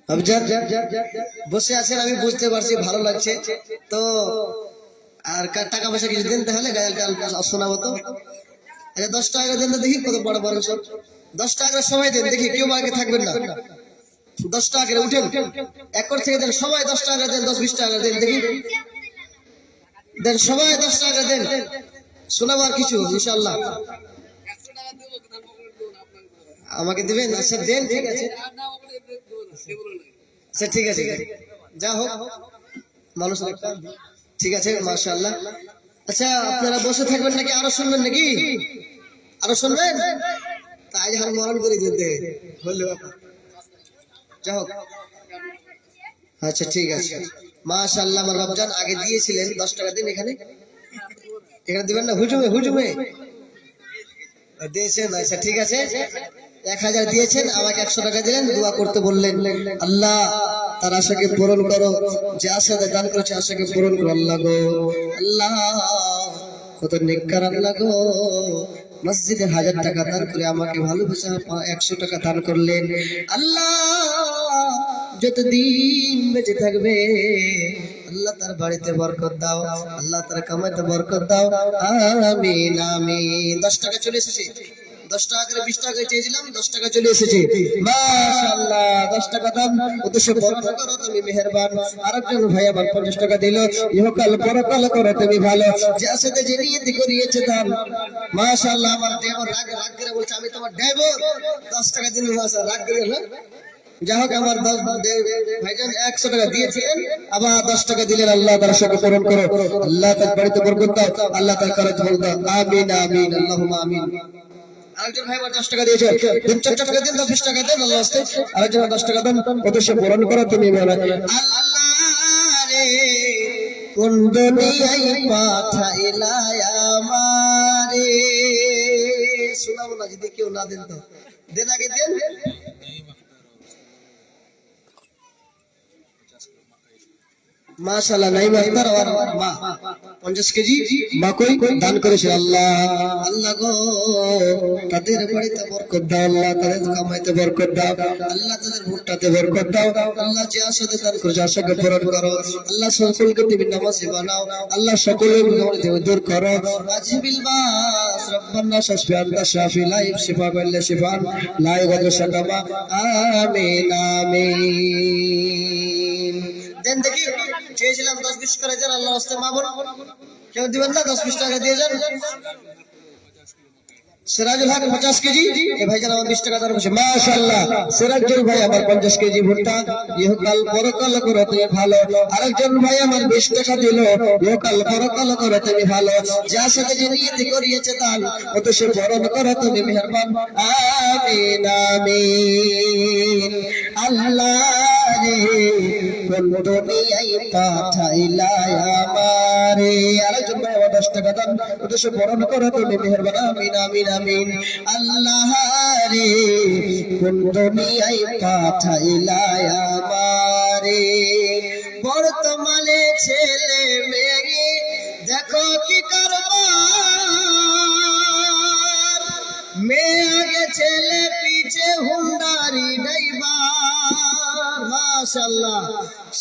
ভাইজান বসে আছেন, আমি বুঝতে পারছি, ভালো লাগছে তো। আর টাকা পয়সা কিছু দিন তাহলে গায়লটা শোনাবো তো। আচ্ছা 10 টাকা দেন তো দেখি, কত বড় বড় সব 10 টাকা সময় দেন দেখি, কেউ বাকি থাকবেন না। 10 টাকা করে উঠেন, একর থেকে দেন সবাই 10 টাকা দেন, 10-20 টাকা দেন দেখি, দেন সবাই 10 টাকা দেন, শোনাবার কিছু ইনশাআল্লাহ। আমাকে দিবেন? আচ্ছা দেন, ঠিক আছে, আচ্ছা ঠিক আছে, যা হোক মানুষ একটা, ঠিক আছে মাশাআল্লাহ। আচ্ছা আপনারা বসে থাকবেন নাকি আরো শুনবেন নাকি? আরো শুনবেন? তাই হার মরণ করে দিতে হলো, যা হোক। আচ্ছা ঠিক আছে মাশাআল্লাহ। আমার বাবজান আগে দিয়েছিলেন 10 টাকা দিন, এখানে দিবেন না? হুজুমে হুজুমে দিয়েছেন। আচ্ছা ঠিক আছে, 1000 দিয়েছেন, আমাকে 100 টাকা দিলেন, দোয়া করতে বললেন। আল্লাহ তার আশাকে পূরণ করো, যে আশা দান করেছে আশাকে পূরণ করো আল্লাহ গো। আল্লাহ কত নেককার আল্লাহ গো, মসজিদে 1000 টাকা দান করে আমাকে ভালোবাসা 100 টাকা দান করলেন। আল্লাহ যতদিন বেঁচে থাকবে আল্লাহ তার বাড়িতে বরকত দাও, আল্লাহ তার কামাইতে বরকত দাও, আমিন আমিন। 10 টাকা চলে এসেছে, 10 টাকা করে 20 টাকা চেয়েছিলাম, 10 টাকা চলে এসেছে মাশাআল্লাহ। 10 টাকা দাম উদ্দেশ্য বরকত করো তুমি মেহেরবান। আরেকজন ভাই আবার 50 টাকা দিল, ইহকাল পরকাল করো তুমি ভালো, যে সাথে যে নিয়ত করিয়েছে দান মাশাআল্লাহ। আমার ড্রাইভার রাগ করে বলছে আমি তোমার ড্রাইভার, 10 টাকা দিন মাশাআল্লাহ, রাগ করে না। যাই হোক আমার ভাইজান 100 টাকা দিয়েছিলেন, আবার 10 টাকা দিলেন। আল্লাহ তার আশাকে পূরণ করো, আল্লাহ তার বাড়িতে বরকত দাও, আল্লাহ তার কাজ বল দাও, আমিন আমিন আল্লাহুম্মা আমিন। আরেকজন ভাই 10 টাকা দিয়েছে, 4 টাকা দেন, 20 টাকা দেন আল্লাহ রাস্তে। আরেকজন 10 টাকা দেন, উদ্দেশ্য পূরণ করো তুমি বলো। আল্লাহ রে কোন দুনিয়ায় পাঠাইলা আমারে, শোনাবো না যদি কেউ না দেন তো, দেন আগে দেন। মাশাআল্লাহ নাইম আক্তার আর মা 50 কেজি মাকই দান করেছে। আল্লাহ আল্লাহ গো তাদের বাড়িতে বরকত দাও, আল্লাহ তাদের কামাইতে বরকত দাও, আল্লাহ তাদের ভুট্টাতে বরকত দাও, আল্লাহ যে আশাতে দান করেছে আশাকে পূরণ করো, আল্লাহ সকলকে তুমি নামাজি বানাও, আল্লাহ সকলের বিপদ দূর করো। আজিবিল বাস রব্বানা শাফি আনতা শাফি লাইফ শিফা বিল্লা শিফান লা ইয়াগুদু শাকামা, আমিন আমিন। দেন দেখি, চেয়েছিলাম 10-20 করে দেন আল্লাহ রাস্তায়, মা বোন কেউ দিবেন না? 10-20 টাকা দিয়ে যান। সিরাজুল হক 50 কেজি, এ ভাইজান আমার 20 টাকা দান করেছে মাশাআল্লাহ। সিরাজুল ভাই আমার 50 কেজি ভুট্টা, ইহকাল পরকাল করো তুমি ভালো। আরেকজন ভাই আমার 20 টাকা দিল, ইহকাল পরকাল করো তুমি ভালো, যার সাথে যে নিয়ত করিয়েছে দান অত সে পূরণ করো তুমি মেহেরবান, আমিন আমিন। আল্লাহ রে কোন দুনিয়ায় পাঠাইলা আমারে, আরেকজন ভাই 10 টাকা দান উদ্দেশ্য পূরণ করো তুমি মেহেরবান, আমিন আমিন আমিন। আল্লাহ রে কোন দুনিয়ায় পাঠাইলা আমারে, বর্তমানে ছেলে মেয়ে দেখো কি কারবার, মেয়ে আগে ছেলে পিছে হুন্ডারি ড্রাইভার মাশাআল্লাহ।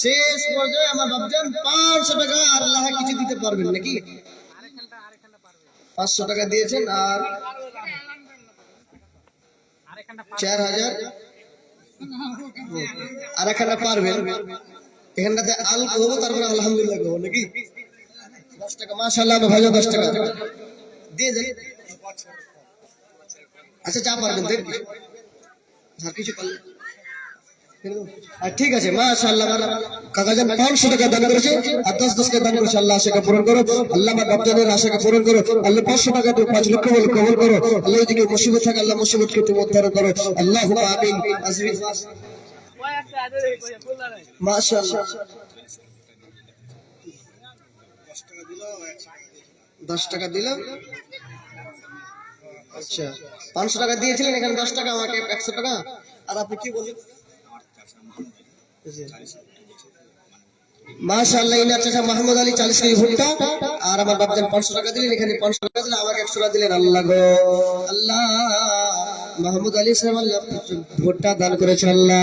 শেষ পর্যায়ে আমার বাবজান 500 টাকা আল্লাহ কিছু দিতে পারবেন নাকি? 500 টাকা দিয়েছেন আর 4000 আর এখানে পারবেন, এখানটাতে আল করবো তারপরে আলহামদুলিল্লাহ করবো নাকি? 10 টাকা মাশাআল্লাহ ভাই, 10 টাকা দিয়ে দেন। আচ্ছা যা পারবেন দেন, আর কিছু পারলে ঠিক আছে মাশাআল্লাহ। কাকাজান 500 টাকা দান করেছে আর 10 কে দান করেছে। আল্লাহ আশাকে পূরণ করো, আল্লাহ আমার বাপজানের আশাকে পূরণ করো। আল্লাহ 500 টাকা দিয়ে 5 লক্ষ বলে কবুল করো। আল্লাহ এদিকে মুসিবত থাকে, আল্লাহ মুসিবতকে তুমি উদ্ধার করো। আল্লাহুম্মা আমিন। আজমিন মাশাআল্লাহ। 10 টাকা দিলাম। আচ্ছা 500 টাকা দিয়েছিলেন, এখানে 10 টাকা, আমাকে 100 টাকা। আর আপনি কি বলেন? মাশাআল্লাহ। ইনার চাচা মাহমুদ আলী 40 কেজি ভুট্টা আর আমার বাপজান 500 টাকা দিলেন, এখানে 500 টাকা দিলেন, আমাকে 100 টাকা দিলেন। আল্লাহ গো আল্লাহ, মাহমুদ আলী সাহেব আল্লাহ ভুট্টা দান করেছে। আল্লাহ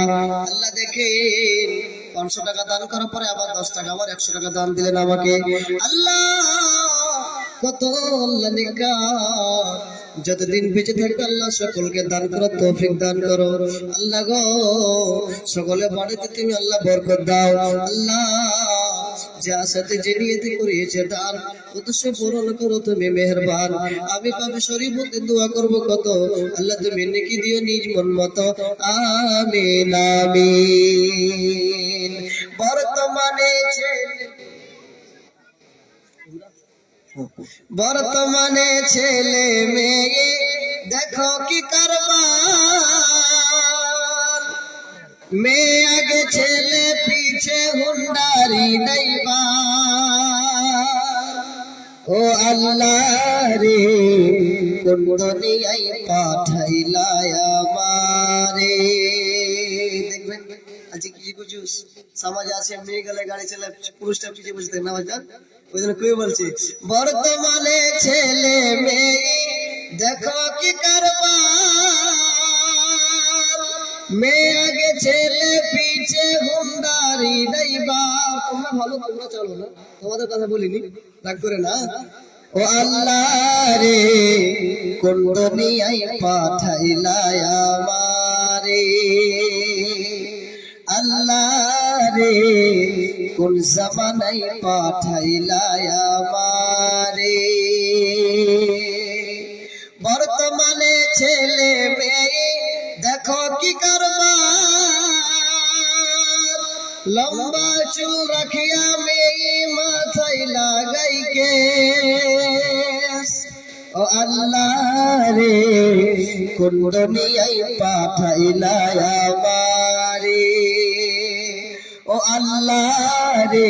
আল্লাহ দেখেন 500 টাকা দান করার পরে আবার 10 টাকা, আবার 100 টাকা দান দিলেন আমাকে। আল্লাহ কত আল্লাহ নেককার, যতদিন বেঁচে থাকবে আল্লাহ সকলকে দান করো, তৌফিক দান করো। আল্লাহ গো সকলে বাড়িতে তুমি আল্লাহ বরকত দাও। আল্লাহ যা সাথে যে নিয়তে করিয়েছে দান উদ্দেশ্য পূরণ করো তুমি মেহেরবান। আমি পাবে শরীফ হতে দোয়া করব কত, আল্লাহ তুমি নেকি দিও নিজ মন মতো। আমিন আমিন। বর্তমানে ছেলে মেয়ে দেখো কি কারবার, মেয়ে আগে ছেলে পিছে হুন্ডারি নাইবার। ও আল্লাহ রে কোন দুনিয়ায় পাঠাইলা আমারে। দেখবেন আজকে কিছু কিছু সমাজ আছে, মেয়ে গেলে গাড়ি চালায়, পুরুষটা পিছিয়ে বসে থাকে না ভাইজান। ওই জন্য কেউ বলছে বর্তমানে ছেলে মেয়ে দেখো কি কারবার, মেয়ে আগে ছেলে পিছে হুন্ডারি নাইবার। তোমরা ভালো, তোমরা চলো না, তোমাদের কথা বলিনি, রাগ করে না। ও আল্লাহ রে কোন দুনিয়ায় পাঠাইলা আমারে। আল্লাহ রে কোন জামানায় পাঠাইলা আমারে। বর্তমানে ছেলে মেয়ে দেখো কি কারবার, লম্বা চুল রাখিয়া মেয়ে মাথায় লাগাই কেস। ও আল্লাহ রে কোন দুনিয়ায় পাঠাইলা আমারে। ও আল্লাহ রে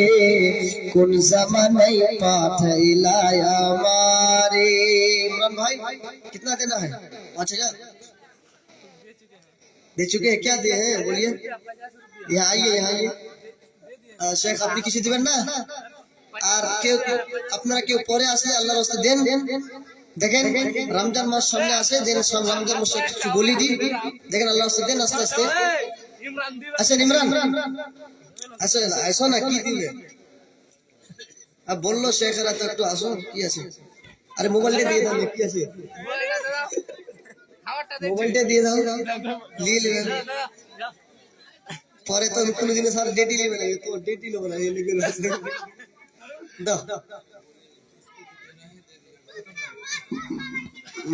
কোন জামানায় পাঠাইলা আমারে। इमरान भाई कितना देना है? 5000 दे चुके हैं? क्या दिए हैं बोलिए? यहाँ आइए, यहाँ आइए। शेख আপনি কিছু দিবেন না? আর কেউ আপনারা কেউ পরে আসলে আল্লাহর রাস্তা দেন। দেখেন রমজান মাস সামনে আসে, দেন সব রমজান মাসে কিছু বলি দিন। দেখেন আল্লাহর রাস্তা দেন আস্তে আস্তে। আচ্ছা ইমরান আসো না, আসো না, কি দিবে? আর বললো শেখরা তো একটু আসো, কি আছে? আরে মোবাইলটা দিয়ে দাও, কি আছে? মোবাইলটা দিয়ে দাও, নিয়ে নেবেন। পরে তো কোনোদিনও স্যার ডেটই নেবে না, তো ডেটই নেবো না, দাও।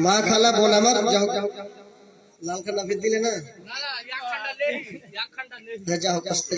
মা খালা বোন আমার যাও, লাল খান্না ফির দিলে না, যাও কষ্ট